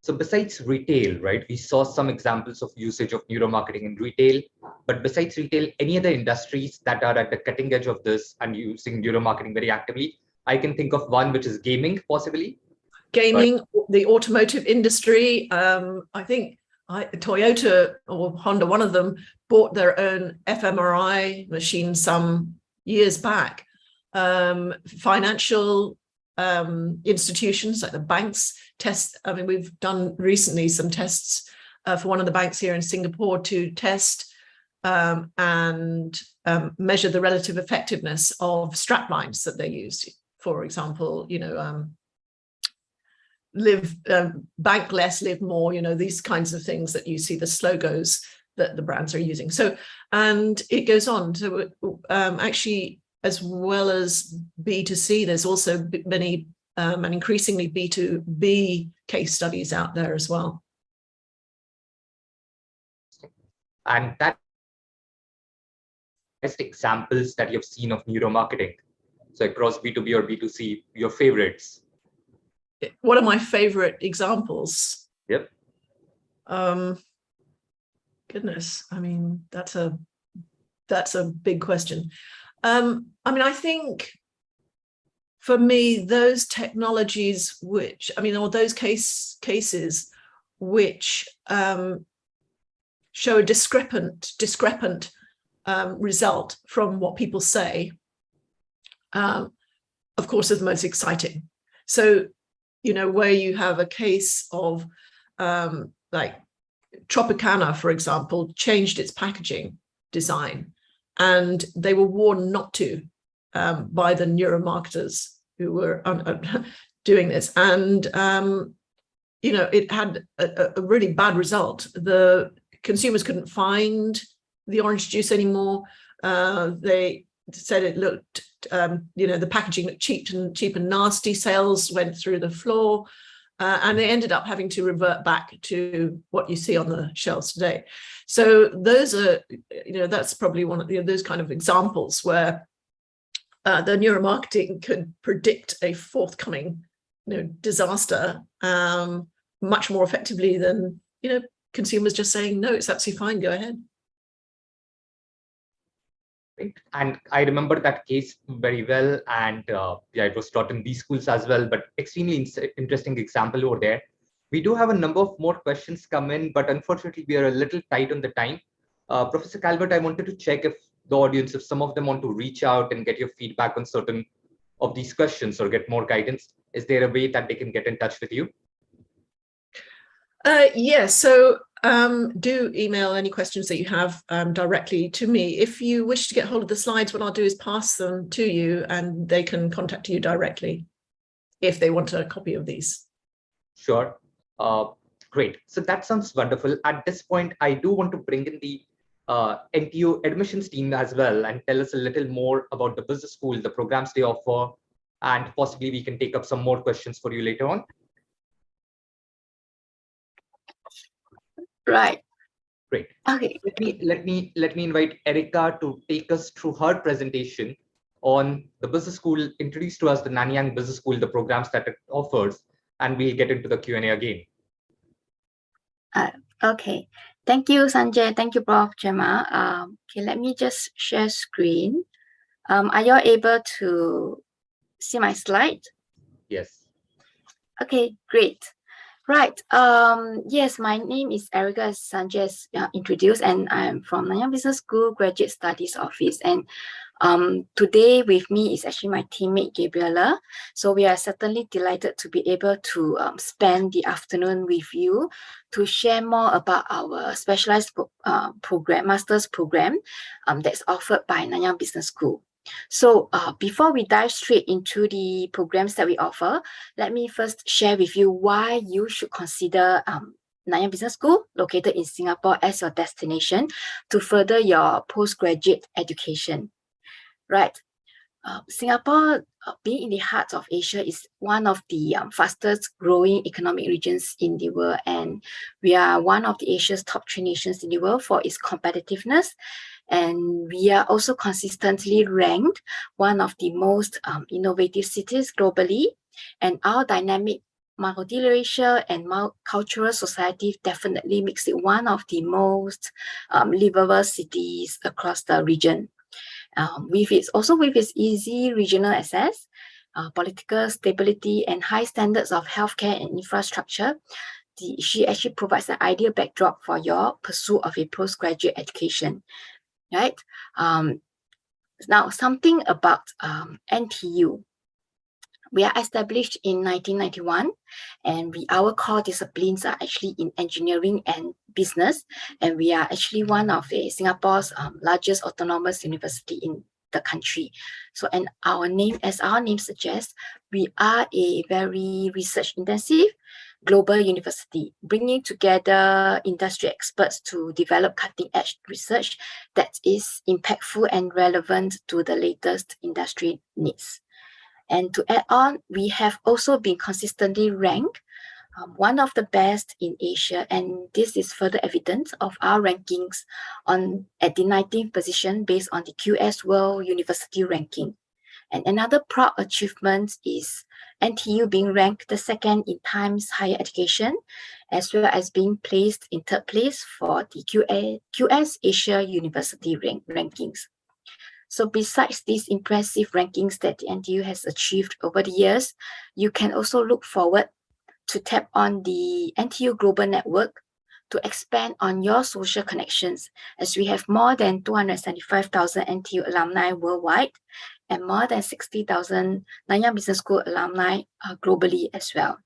A: So besides retail, right, we saw some examples of usage of neuromarketing in retail, but besides retail, any other industries that are at the cutting edge of this and using neuromarketing very actively? I can think of one, which is gaming, possibly.
B: Gaming, the automotive industry. I think Toyota or Honda, one of them, bought their own fMRI machine some years back. Financial institutions like the banks test. I mean, we've done recently some tests for one of the banks here in Singapore to test and measure the relative effectiveness of strap lines that they use. For example, you know, bank less, live more, you know, these kinds of things that you see, the slogans that the brands are using. So, and it goes on. So actually, as well as B2C, there's also many and increasingly B2B case studies out there as well.
A: And that best examples that you've seen of neuromarketing. So across B2B or B2C, your favorites.
B: What are my favorite examples?
A: Yep.
B: Goodness, I mean, that's a big question. I mean, I think for me, those technologies which, I mean, or those cases which show a discrepant result from what people say, of course, are the most exciting. So, you know, where you have a case of like Tropicana, for example, changed its packaging design, and they were warned not to by the neuromarketers who were doing this. And, you know, it had a really bad result. The consumers couldn't find the orange juice anymore. They said it looked, you know, the packaging looked cheap and nasty. Sales went through the floor. And they ended up having to revert back to what you see on the shelves today. So those are, you know, that's probably one of those kind of examples where the neuromarketing could predict a forthcoming, you know, disaster much more effectively than, you know, consumers just saying, no, it's absolutely fine, go ahead.
A: And I remember that case very well, and yeah, it was taught in these schools as well, but extremely interesting example over there. We do have a number of more questions come in, but unfortunately we are a little tight on the time. Professor Calvert, I wanted to check if the audience, if some of them want to reach out and get your feedback on certain of these questions or get more guidance, is there a way that they can get in touch with you?
B: Yes, so do email any questions that you have directly to me. If you wish to get hold of the slides, what I'll do is pass them to you and they can contact you directly if they want a copy of these.
A: Sure. Great. So that sounds wonderful. At this point, I do want to bring in the NTU admissions team as well and tell us a little more about the business school, the programs they offer, and possibly we can take up some more questions for you later on.
I: Right.
A: Great.
I: Okay.
A: Let me invite Erica to take us through her presentation on the business school, introduce to us the Nanyang Business School, the programs that it offers, and we'll get into the Q&A again.
I: Okay. Thank you, Sanjay. Thank you, Prof Gemma. Okay, let me just share screen. Are you able to see my slide?
A: Yes.
I: Okay, great. Right. Yes, my name is Erica, as Sanjay has introduced, and I'm from Nanyang Business School Graduate Studies Office. And today with me is actually my teammate Gabriella. So we are certainly delighted to be able to spend the afternoon with you to share more about our specialized program, master's program that's offered by Nanyang Business School. So before we dive straight into the programs that we offer, let me first share with you why you should consider Nanyang Business School, located in Singapore, as your destination to further your postgraduate education. Right. Singapore being in the heart of Asia is one of the fastest growing economic regions in the world, and we are one of the Asia's top 3 nations in the world for its competitiveness. And we are also consistently ranked one of the most innovative cities globally. And our dynamic multiracial and multicultural society definitely makes it one of the most livable cities across the region. With its easy regional access, political stability, and high standards of healthcare and infrastructure, she actually provides an ideal backdrop for your pursuit of a postgraduate education. Right? Now, something about NTU. We are established in 1991, and our core disciplines are actually in engineering and business, and we are actually one of Singapore's largest autonomous university in the country. So, and as our name suggests, we are a very research-intensive global university, bringing together industry experts to develop cutting-edge research that is impactful and relevant to the latest industry needs. And to add on, we have also been consistently ranked one of the best in Asia, and this is further evidence of our rankings at the 19th position based on the QS World University Ranking. And another proud achievement is NTU being ranked the 2nd in Times Higher Education, as well as being placed in 3rd place for the QS Asia University rankings. So besides these impressive rankings that the NTU has achieved over the years, you can also look forward to tap on the NTU Global Network to expand on your social connections, as we have more than 275,000 NTU alumni worldwide and more than 60,000 Nanyang Business School alumni globally as well.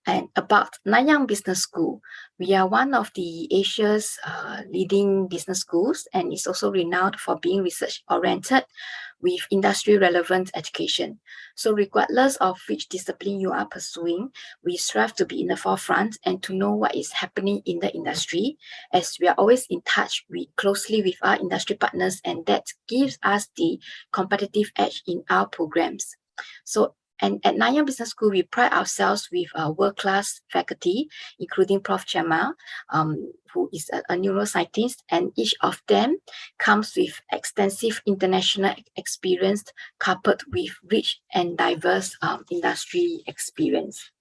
I: And about Nanyang Business School, we are one of the Asia's leading business schools, and it's also renowned for being research-oriented with industry-relevant education. So regardless of which discipline you are pursuing, we strive to be in the forefront and to know what is happening in the industry, as we are always in touch closely with our industry partners, and that gives us the competitive edge in our programs. So, and at Nanyang Business School, we pride ourselves with world-class faculty, including Prof Gemma, who is a neuroscientist, and each of them comes with extensive international experience coupled with rich and diverse industry experience.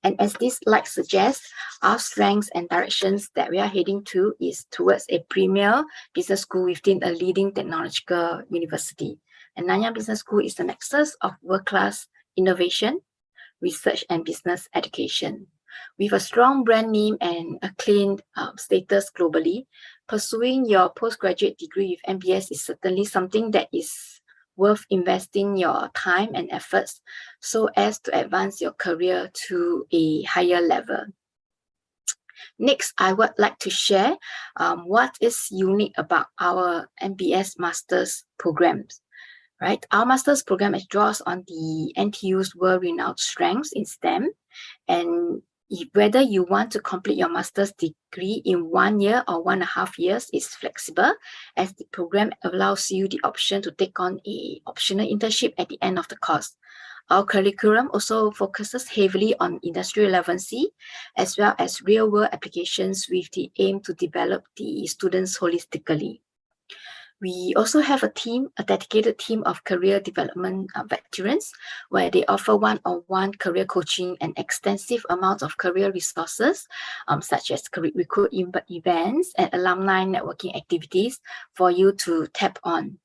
I: And as this slide suggests, our strengths and directions that we are heading to is towards a premier business school within a leading technological university. And Nanyang Business School is the nexus of world-class innovation, research, and business education. With a strong brand name and acclaimed status globally, pursuing your postgraduate degree with MBS is certainly something that is worth investing your time and efforts so as to advance your career to a higher level. Next, I would like to share what is unique about our MBS Master's programs. Right? Our master's program draws on the NTU's world-renowned strengths in STEM, and whether you want to complete your master's degree in 1 year or 1.5 years is flexible, as the program allows you the option to take on an optional internship at the end of the course. Our curriculum also focuses heavily on industry relevancy, as well as real-world applications with the aim to develop the students holistically. We also have a dedicated team of career development veterans, where they offer one-on-one career coaching and extensive amounts of career resources, such as recruit events and alumni networking activities for you to tap on.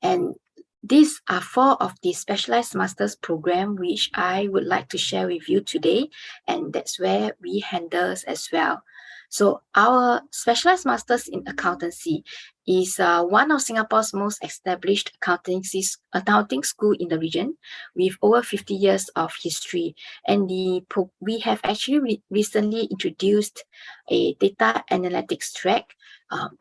I: And these are 4 of the specialized master's program which I would like to share with you today, and that's where we handle as well. So our specialized master's in accountancy is one of Singapore's most established accounting school in the region, with over 50 years of history. And we have actually recently introduced a data analytics track.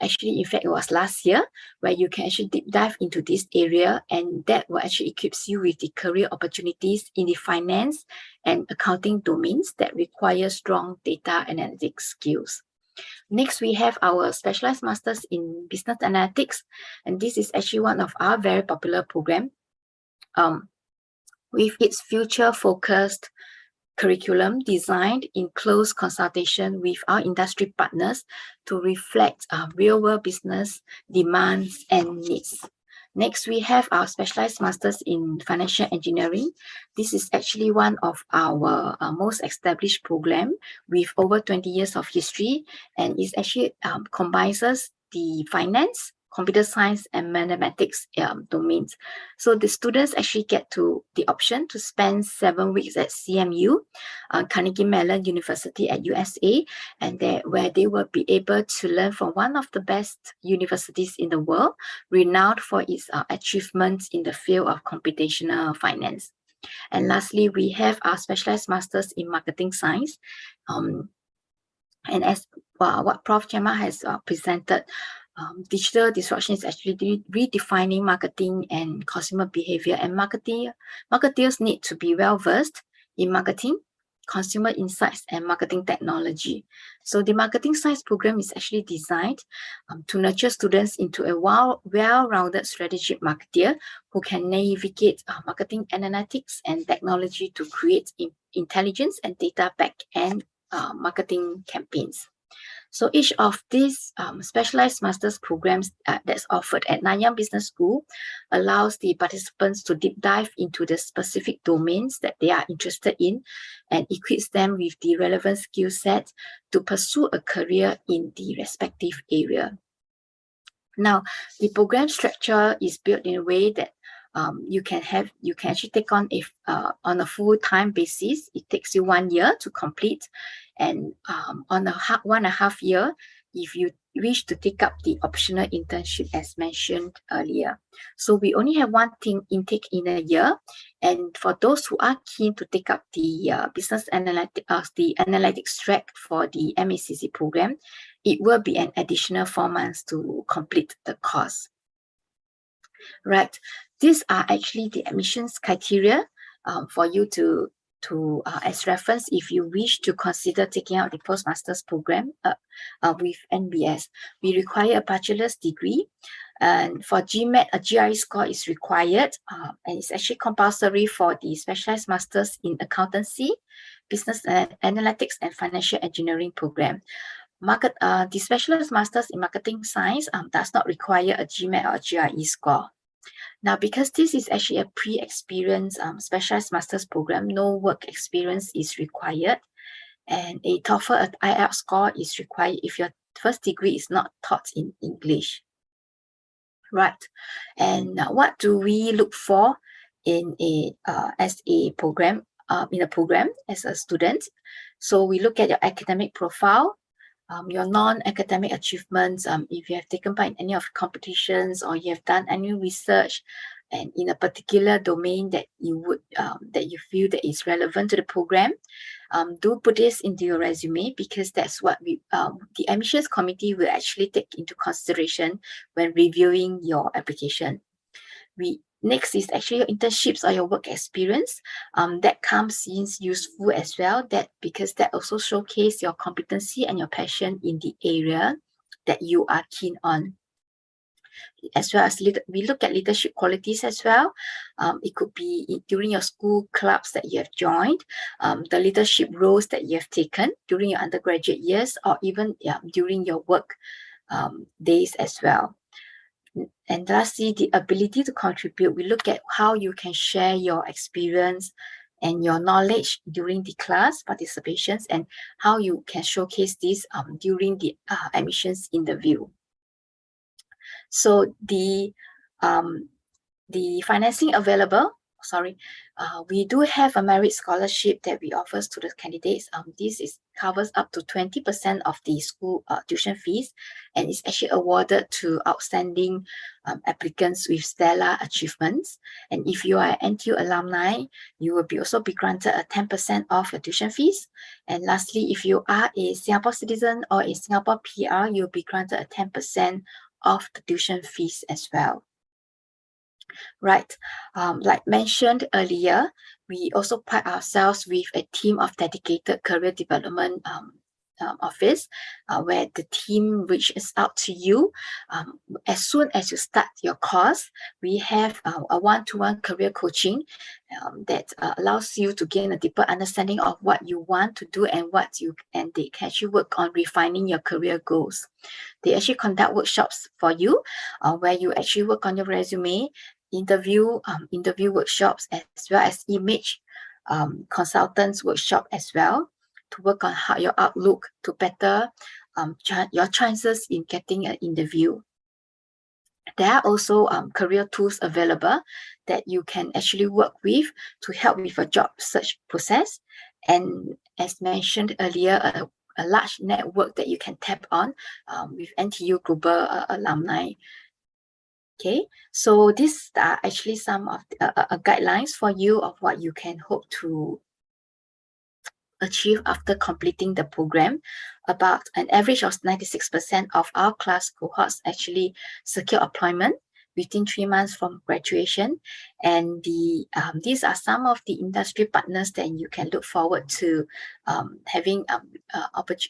I: Actually, in fact, it was last year, where you can actually deep dive into this area, and that will actually equip you with the career opportunities in the finance and accounting domains that require strong data analytics skills. Next, we have our Specialized Masters in Business Analytics, and this is actually one of our very popular program. With its future-focused curriculum designed in close consultation with our industry partners to reflect real-world business demands and needs. Next, we have our Specialized Masters in Financial Engineering. This is actually one of our most established program with over 20 years of history, and it actually combines the finance, computer science, and mathematics domains. So the students actually get the option to spend 7 weeks at CMU, Carnegie Mellon University at USA, and where they will be able to learn from one of the best universities in the world, renowned for its achievements in the field of computational finance. And lastly, we have our Specialized Masters in Marketing Science. And as what Prof Gemma has presented, digital disruption is actually redefining marketing and consumer behavior, and marketers need to be well versed in marketing, consumer insights, and marketing technology. So the marketing science program is actually designed to nurture students into a well-rounded strategic marketer who can navigate marketing analytics and technology to create intelligence and data back-end marketing campaigns. So each of these specialized master's programs that's offered at Nanyang Business School allows the participants to deep dive into the specific domains that they are interested in and equips them with the relevant skill sets to pursue a career in the respective area. Now, the program structure is built in a way that you can actually take on a full-time basis. It takes you 1 year to complete, and on a 1.5 year, if you wish to take up the optional internship as mentioned earlier. So we only have one intake in a year, and for those who are keen to take up the business analytics, the analytics track for the MACC program, it will be an additional 4 months to complete the course. Right. These are actually the admissions criteria for you to as reference if you wish to consider taking out the postmaster's program with NBS. We require a bachelor's degree, and for GMAT, a GRE score is required, and it's actually compulsory for the specialized masters in accountancy, business analytics, and financial engineering program. The specialized masters in marketing science does not require a GMAT or GRE score. Now, because this is actually a pre-experienced specialized master's program, no work experience is required, and a TOEFL or IELTS score is required if your first degree is not taught in English. Right, and what do we look for in as a program as a student? So we look at your academic profile, your non-academic achievements, if you have taken part in any of the competitions or you have done any research and in a particular domain that you would that you feel that is relevant to the program, do put this into your resume, because that's what the admissions committee will actually take into consideration when reviewing your application. Next is actually your internships or your work experience. That comes in useful as well, because that also showcases your competency and your passion in the area that you are keen on. As well as we look at leadership qualities as well. It could be during your school clubs that you have joined, the leadership roles that you have taken during your undergraduate years, or even during your work days as well. And lastly, the ability to contribute. We look at how you can share your experience and your knowledge during the class participations, and how you can showcase this during the admissions interview. So the financing available, we do have a merit scholarship that we offer to the candidates. This covers up to 20% of the school tuition fees, and is actually awarded to outstanding applicants with stellar achievements. And if you are an NTU alumni, you will also be granted a 10% off your tuition fees. And lastly, if you are a Singapore citizen or a Singapore PR, you'll be granted a 10% off the tuition fees as well. Right, like mentioned earlier, we also pride ourselves with a team of dedicated career development office, where the team reaches out to you. As soon as you start your course, we have a one-to-one career coaching that allows you to gain a deeper understanding of what you want to do and they can actually work on refining your career goals. They actually conduct workshops for you, where you actually work on your resume, interview workshops, as well as image consultants workshop as well, to work on how your outlook to better your chances in getting an interview. There are also career tools available that you can actually work with to help with a job search process. And as mentioned earlier, a large network that you can tap on with NTU Global alumni. Okay, so these are actually some of the guidelines for you of what you can hope to achieve after completing the program. About an average of 96% of our class cohorts actually secure employment within 3 months from graduation. And these are some of the industry partners that you can look forward to having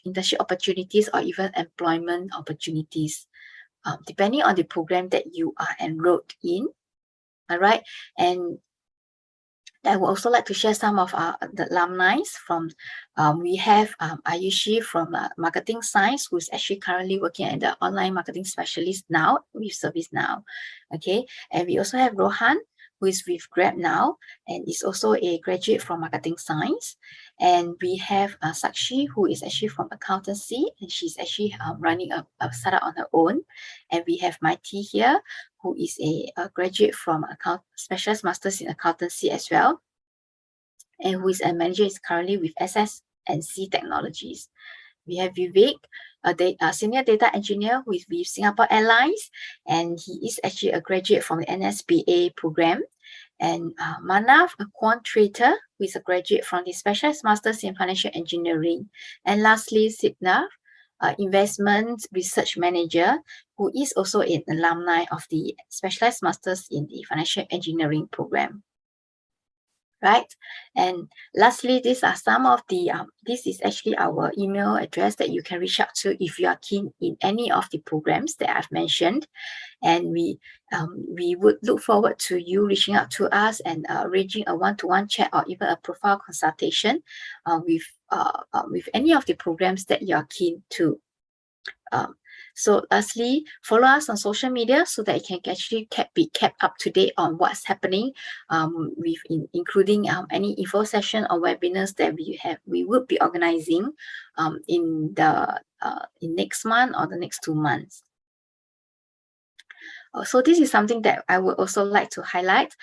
I: internship opportunities or even employment opportunities, depending on the program that you are enrolled in. All right, and I would also like to share some of the alumni from, we have Ayushi from Marketing Science, who is actually currently working as the online marketing specialist now with ServiceNow. Okay, and we also have Rohan, who is with Grab now, and is also a graduate from Marketing Science. And we have Sakshi, who is actually from accountancy, and she's actually running a startup on her own. And we have Maiti here, who is a graduate from Specialist Masters in Accountancy as well, and who is a manager, is currently with SS&C Technologies. We have Vivek, a senior data engineer who is with Singapore Airlines, and he is actually a graduate from the NSBA program. And Manav, a quant trader, who is a graduate from the Specialist Masters in Financial Engineering. And lastly, Sidnav, investment research manager, who is also an alumni of the Specialized Masters in the Financial Engineering program. Right, and lastly, these are some of the this is actually our email address that you can reach out to if you are keen in any of the programs that I've mentioned. And we would look forward to you reaching out to us and arranging a one-to-one chat or even a profile consultation with any of the programs that you're keen to. So lastly, follow us on social media so that you can actually be kept up to date on what's happening, including any info session or webinars that we will be organizing in next month or the next 2 months. So this is something that I would also like to highlight.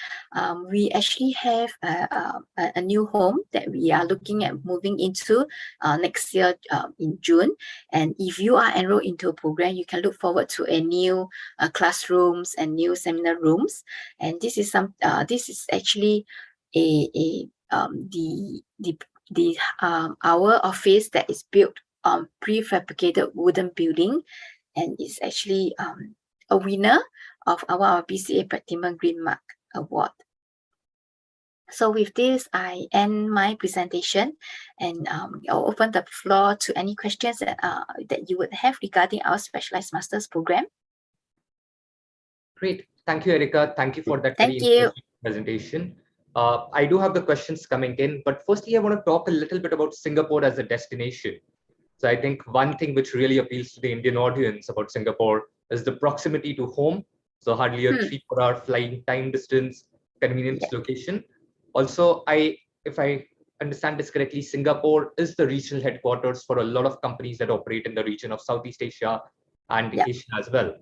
I: We actually have a new home that we are looking at moving into next year in June. And if you are enrolled into a program, you can look forward to a new classrooms and new seminar rooms. And this is actually our office that is built on prefabricated wooden building, and it's actually a winner of our BCA Platinum Green Mark Award. So with this, I end my presentation, and I'll open the floor to any questions that you would have regarding our Specialized Masters program.
A: Great. Thank you, Erica. Thank you for that presentation. I do have the questions coming in, but firstly, I want to talk a little bit about Singapore as a destination. So I think one thing which really appeals to the Indian audience about Singapore is the proximity to home. So hardly a 3-4 hour flying time distance, convenience location. Also, if I understand this correctly, Singapore is the regional headquarters for a lot of companies that operate in the region of Southeast Asia and Asia as well.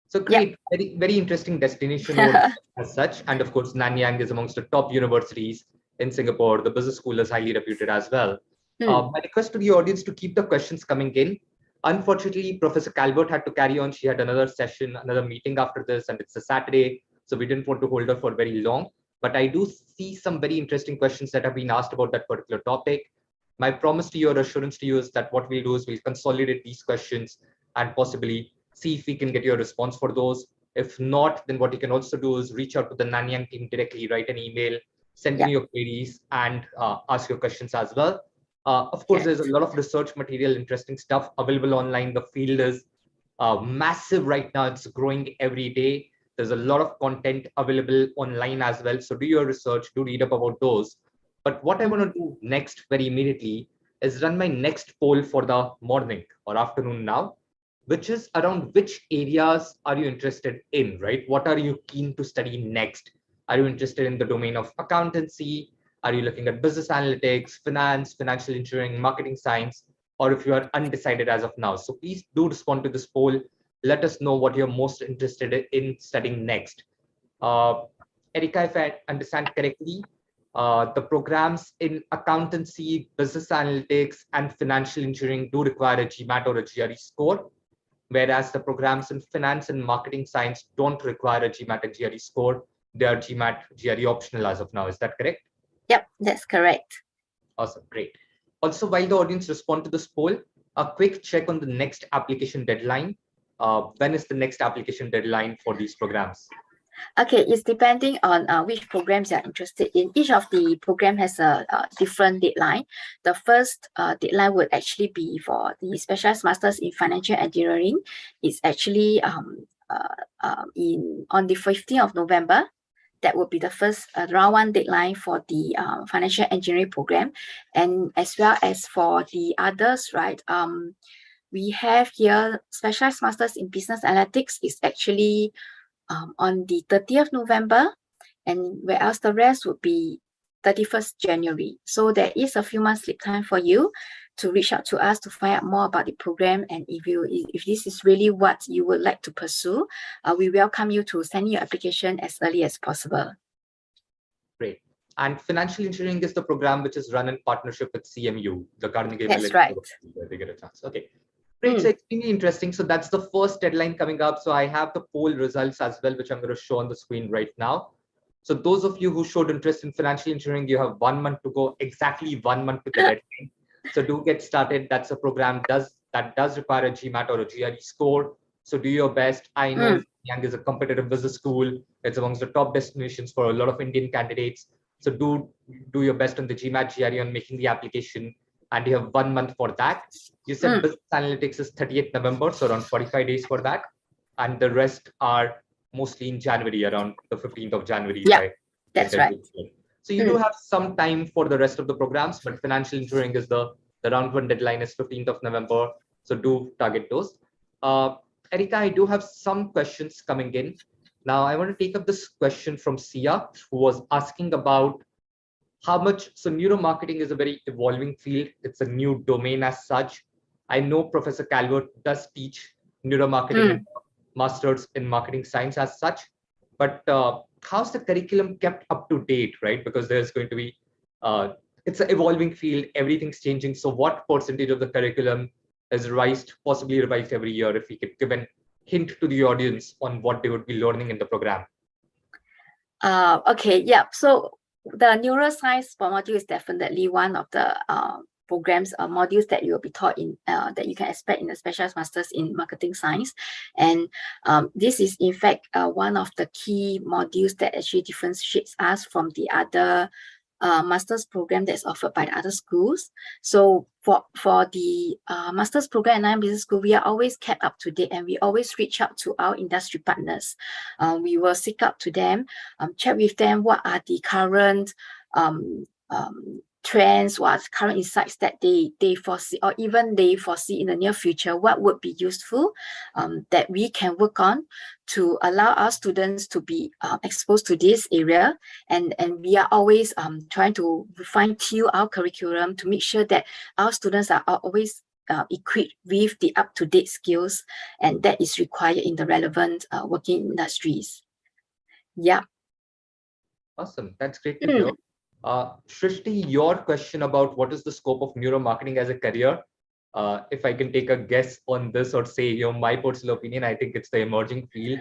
A: So great, very, very interesting destination as such. And of course, Nanyang is amongst the top universities in Singapore. The business school is highly reputed as well. My request to the audience to keep the questions coming in. Unfortunately, Professor Calvert had to carry on. She had another session, another meeting after this, and it's a Saturday, so we didn't want to hold her for very long. But I do see some very interesting questions that have been asked about that particular topic. My promise to you, or assurance to you, is that what we'll do is we'll consolidate these questions and possibly see if we can get your response for those. If not, then what you can also do is reach out to the Nanyang team directly, write an email, send me your queries, and ask your questions as well. Of course, there's a lot of research material, interesting stuff available online. The field is massive right now. It's growing every day. There's a lot of content available online as well. So do your research, do read up about those. But what I want to do next very immediately is run my next poll for the morning or afternoon now, which is around which areas are you interested in, right? What are you keen to study next? Are you interested in the domain of accountancy? Are you looking at business analytics, finance, financial engineering, marketing science, or if you are undecided as of now? So please do respond to this poll. Let us know what you're most interested in studying next. Erika, if I understand correctly, the programs in accountancy, business analytics, and financial engineering do require a GMAT or a GRE score, whereas the programs in finance and marketing science don't require a GMAT and GRE score. They are GMAT, GRE optional as of now. Is that correct?
I: Yep, that's correct.
A: Awesome, great. Also, while the audience respond to this poll, a quick check on the next application deadline. When is the next application deadline for these programs?
I: Okay, it's depending on which programs you're interested in. Each of the program has a different deadline. The first deadline would actually be for the Specialized Masters in Financial Engineering. It's actually on the 15th of November. That would be the first round one deadline for the financial engineering program. And as well as for the others, right? We have here Specialized Masters in Business Analytics is actually on the 30th November, and whereas the rest would be 31st January. So there is a few months lead time for you to reach out to us to find out more about the program. And if this is really what you would like to pursue, we welcome you to send your application as early as possible.
A: Great. And financial engineering is the program which is run in partnership with CMU, the Carnegie
I: That's right.
A: They get a chance. Okay. Great. So extremely interesting. So that's the first deadline coming up. So I have the poll results as well, which I'm going to show on the screen right now. So those of you who showed interest in financial engineering, you have 1 month to go, exactly 1 month to the deadline. So do get started. That's a program that does require a GMAT or a GRE score. So do your best. I know Young is a competitive business school. It's amongst the top destinations for a lot of Indian candidates. So do your best on the GMAT, GRE on making the application. And you have 1 month for that. You said business analytics is 30th November, so around 45 days for that. And the rest are mostly in January, around the 15th of January.
I: Yeah,
A: right?
I: that's right.
A: So you do have some time for the rest of the programs, but financial engineering is the round one deadline is 15th of November. So do target those. Erika, I do have some questions coming in. Now I want to take up this question from Sia, who was asking about how much, so neuromarketing is a very evolving field. It's a new domain as such. I know Professor Calvert does teach neuromarketing and masters in marketing science as such, but how's the curriculum kept up to date, right? Because there's going to be, it's an evolving field, everything's changing. So what percentage of the curriculum is possibly revised every year? If we could give a hint to the audience on what they would be learning in the program.
I: Okay, yeah. So the neuroscience module is definitely one of the programs modules that you will be taught in that you can expect in the Specialized Masters in Marketing Science. And this is in fact one of the key modules that actually differentiates us from the other master's program that's offered by the other schools. So for the master's program at Nanyang Business School, we are always kept up to date, and we always reach out to our industry partners. We will seek out to them, check with them what are the current trends, what are the current insights that they foresee, or even they foresee in the near future, what would be useful that we can work on to allow our students to be exposed to this area. And we are always trying to fine-tune our curriculum to make sure that our students are always equipped with the up-to-date skills, and that is required in the relevant working industries. Yeah.
A: Awesome. That's great to hear. Shrishti, your question about what is the scope of neuromarketing as a career, if I can take a guess on this or say, my personal opinion, I think it's the emerging field.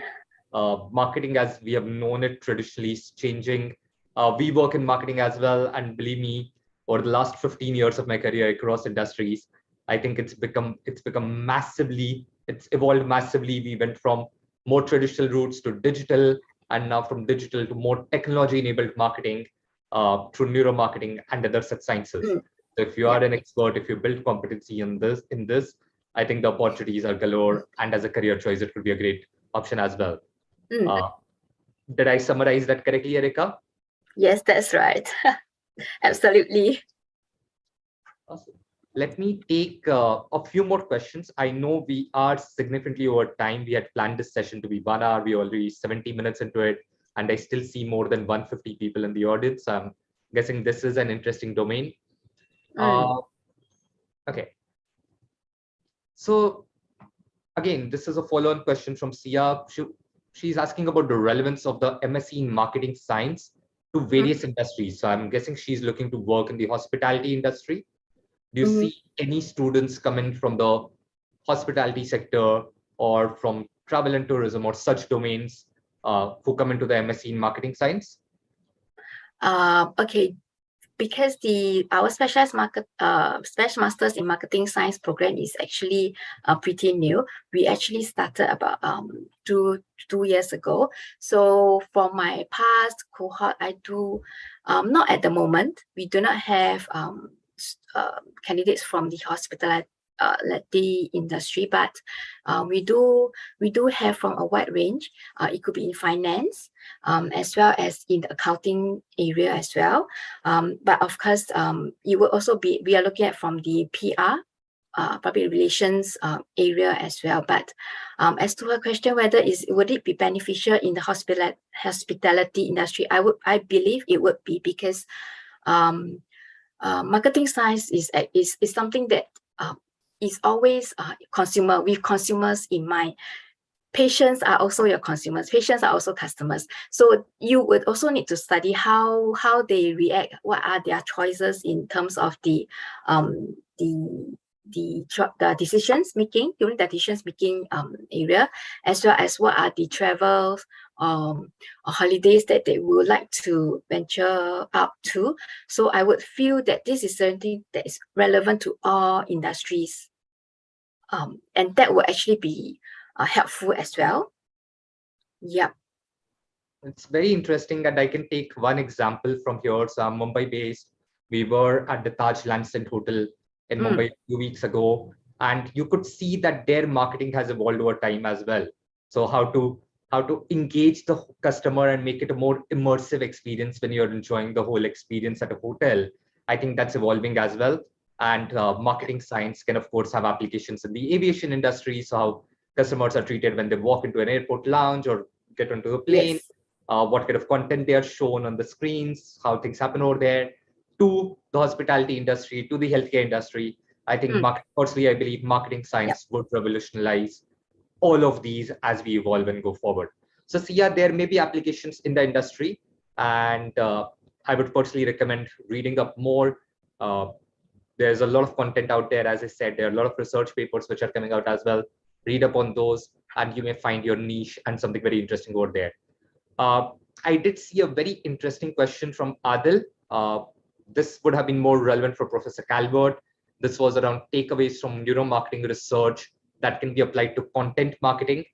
A: Marketing as we have known it traditionally is changing. We work in marketing as well, and believe me, over the last 15 years of my career across industries, I think it's evolved massively. We went from more traditional routes to digital, and now from digital to more technology-enabled marketing through neuromarketing and other such sciences. So if you are an expert, if you build competency in this, I think the opportunities are galore, and as a career choice, it could be a great option as well. Did I summarize that correctly, Erica?
I: Yes, that's right. Absolutely.
A: Awesome. Let me take a few more questions. I know we are significantly over time. We had planned this session to be 1 hour. We're already 70 minutes into it, and I still see more than 150 people in the audience. I'm guessing this is an interesting domain. Okay. So again, this is a follow-on question from Sia. She's asking about the relevance of the MSc in marketing science to various industries. So I'm guessing she's looking to work in the hospitality industry. Do you see any students coming from the hospitality sector or from travel and tourism or such domains who come into the MSc in marketing science?
I: Okay, because our special masters in marketing science program is actually pretty new. We actually started about 2 years ago. So for my past cohort, I do not at the moment. We do not have candidates from the hospitality industry, but we do have from a wide range. It could be in finance, as well as in the accounting area as well. But of course, it will also be, we are looking at from the PR, public relations area as well. But as to her question, whether would it be beneficial in the hospitality industry, I believe it would be, because marketing science is something that is always with consumers in mind. Patients are also your consumers. Patients are also customers. So you would also need to study how they react, what are their choices in terms of the decisions making during the decisions making area, as well as what are the travels or holidays that they would like to venture up to. So I would feel that this is something that is relevant to all industries, and that will actually be helpful as well. Yeah.
A: It's very interesting, and I can take one example from here. So I'm Mumbai based. We were at the Taj Lansdowne Hotel in Mumbai a few weeks ago, and you could see that their marketing has evolved over time as well. So how to engage the customer and make it a more immersive experience when you're enjoying the whole experience at a hotel. I think that's evolving as well. And marketing science can of course have applications in the aviation industry. So how customers are treated when they walk into an airport lounge or get onto a plane, what kind of content they are shown on the screens, how things happen over there, to the hospitality industry, to the healthcare industry. I think personally, I believe marketing science would revolutionize all of these as we evolve and go forward. So Sia, there may be applications in the industry, and I would personally recommend reading up more. There's a lot of content out there. As I said, there are a lot of research papers which are coming out as well. Read up on those, and you may find your niche and something very interesting over there. I did see a very interesting question from Adil. This would have been more relevant for Professor Calvert. This was around takeaways from neuromarketing research that can be applied to content marketing.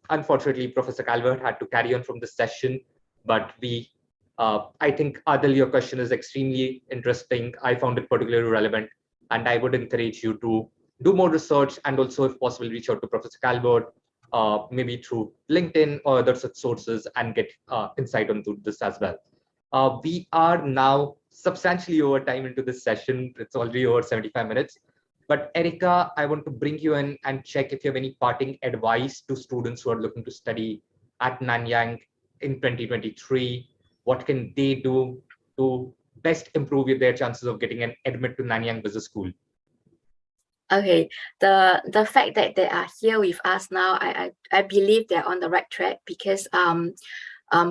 A: Unfortunately, Professor Calvert had to carry on from the session, but I think, Adil, your question is extremely interesting. I found it particularly relevant, and I would encourage you to do more research, and also, if possible, reach out to Professor Calvert, maybe through LinkedIn or other such sources, and get insight onto this as well. We are now substantially over time into this session. It's already over 75 minutes. But Erica, I want to bring you in and check if you have any parting advice to students who are looking to study at Nanyang in 2023. What can they do to best improve their chances of getting an admit to Nanyang Business School?
I: Okay, the fact that they are here with us now, I believe they're on the right track, because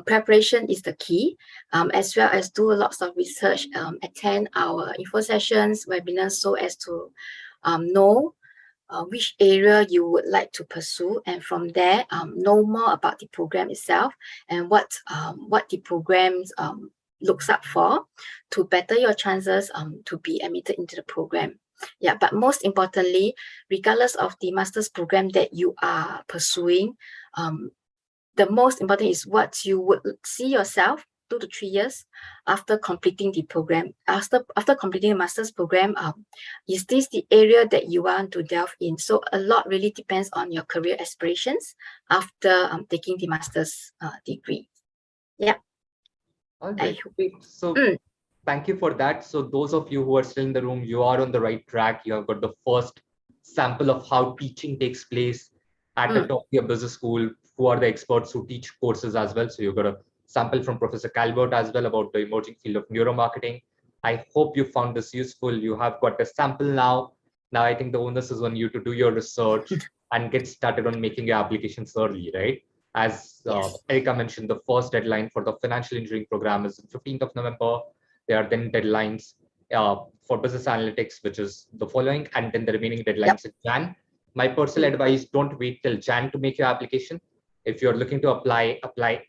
I: preparation is the key, as well as do lots of research, attend our info sessions, webinars, so as to know which area you would like to pursue, and from there know more about the program itself and what the programs looks up for, to better your chances to be admitted into the program. Yeah, but most importantly, regardless of the master's program that you are pursuing, the most important is what you would see yourself 2 to 3 years after completing the program. After completing the master's program, is this the area that you want to delve in? So a lot really depends on your career aspirations after taking the master's degree. Yeah.
A: All right. So thank you for that. So those of you who are still in the room, you are on the right track. You have got the first sample of how teaching takes place at the top of your business school, who are the experts who teach courses as well. So you've got a sample from Professor Calvert as well about the emerging field of neuromarketing. I hope you found this useful. You have got a sample now. Now I think the onus is on you to do your research and get started on making your applications early, right? As Erica mentioned, the first deadline for the financial engineering program is 15th of November. There are then deadlines for business analytics, which is the following, and then the remaining deadlines in Jan. My personal advice, don't wait till Jan to make your application. If you're looking to apply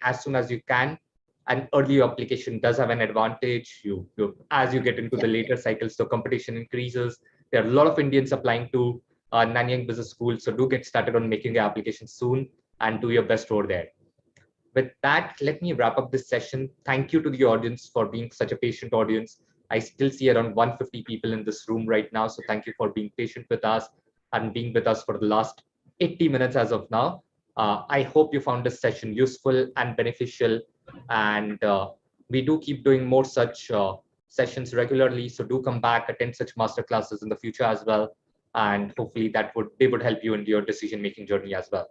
A: as soon as you can. An early application does have an advantage. As you get into the later cycles, the competition increases. There are a lot of Indians applying to Nanyang Business School, so do get started on making your application soon and do your best over there. With that, let me wrap up this session. Thank you to the audience for being such a patient audience. I still see around 150 people in this room right now, so thank you for being patient with us and being with us for the last 80 minutes as of now. I hope you found this session useful and beneficial, and we do keep doing more such sessions regularly, so do come back, attend such masterclasses in the future as well, and hopefully they would help you in your decision-making journey as well.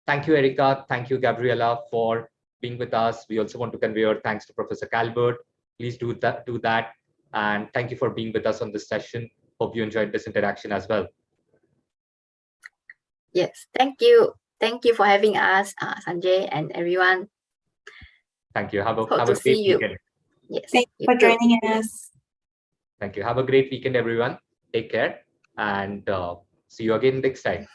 A: Thank you, Erica. Thank you, Gabriela, for being with us. We also want to convey our thanks to Professor Calvert. Please do that. And thank you for being with us on this session. Hope you enjoyed this interaction as well.
I: Yes, thank you. Thank you for having us, Sanjay and everyone.
A: Thank you. Have a
I: great
A: weekend.
I: Yes.
J: Thank you for joining us.
A: Thank you. Have a great weekend, everyone. Take care, and see you again next time.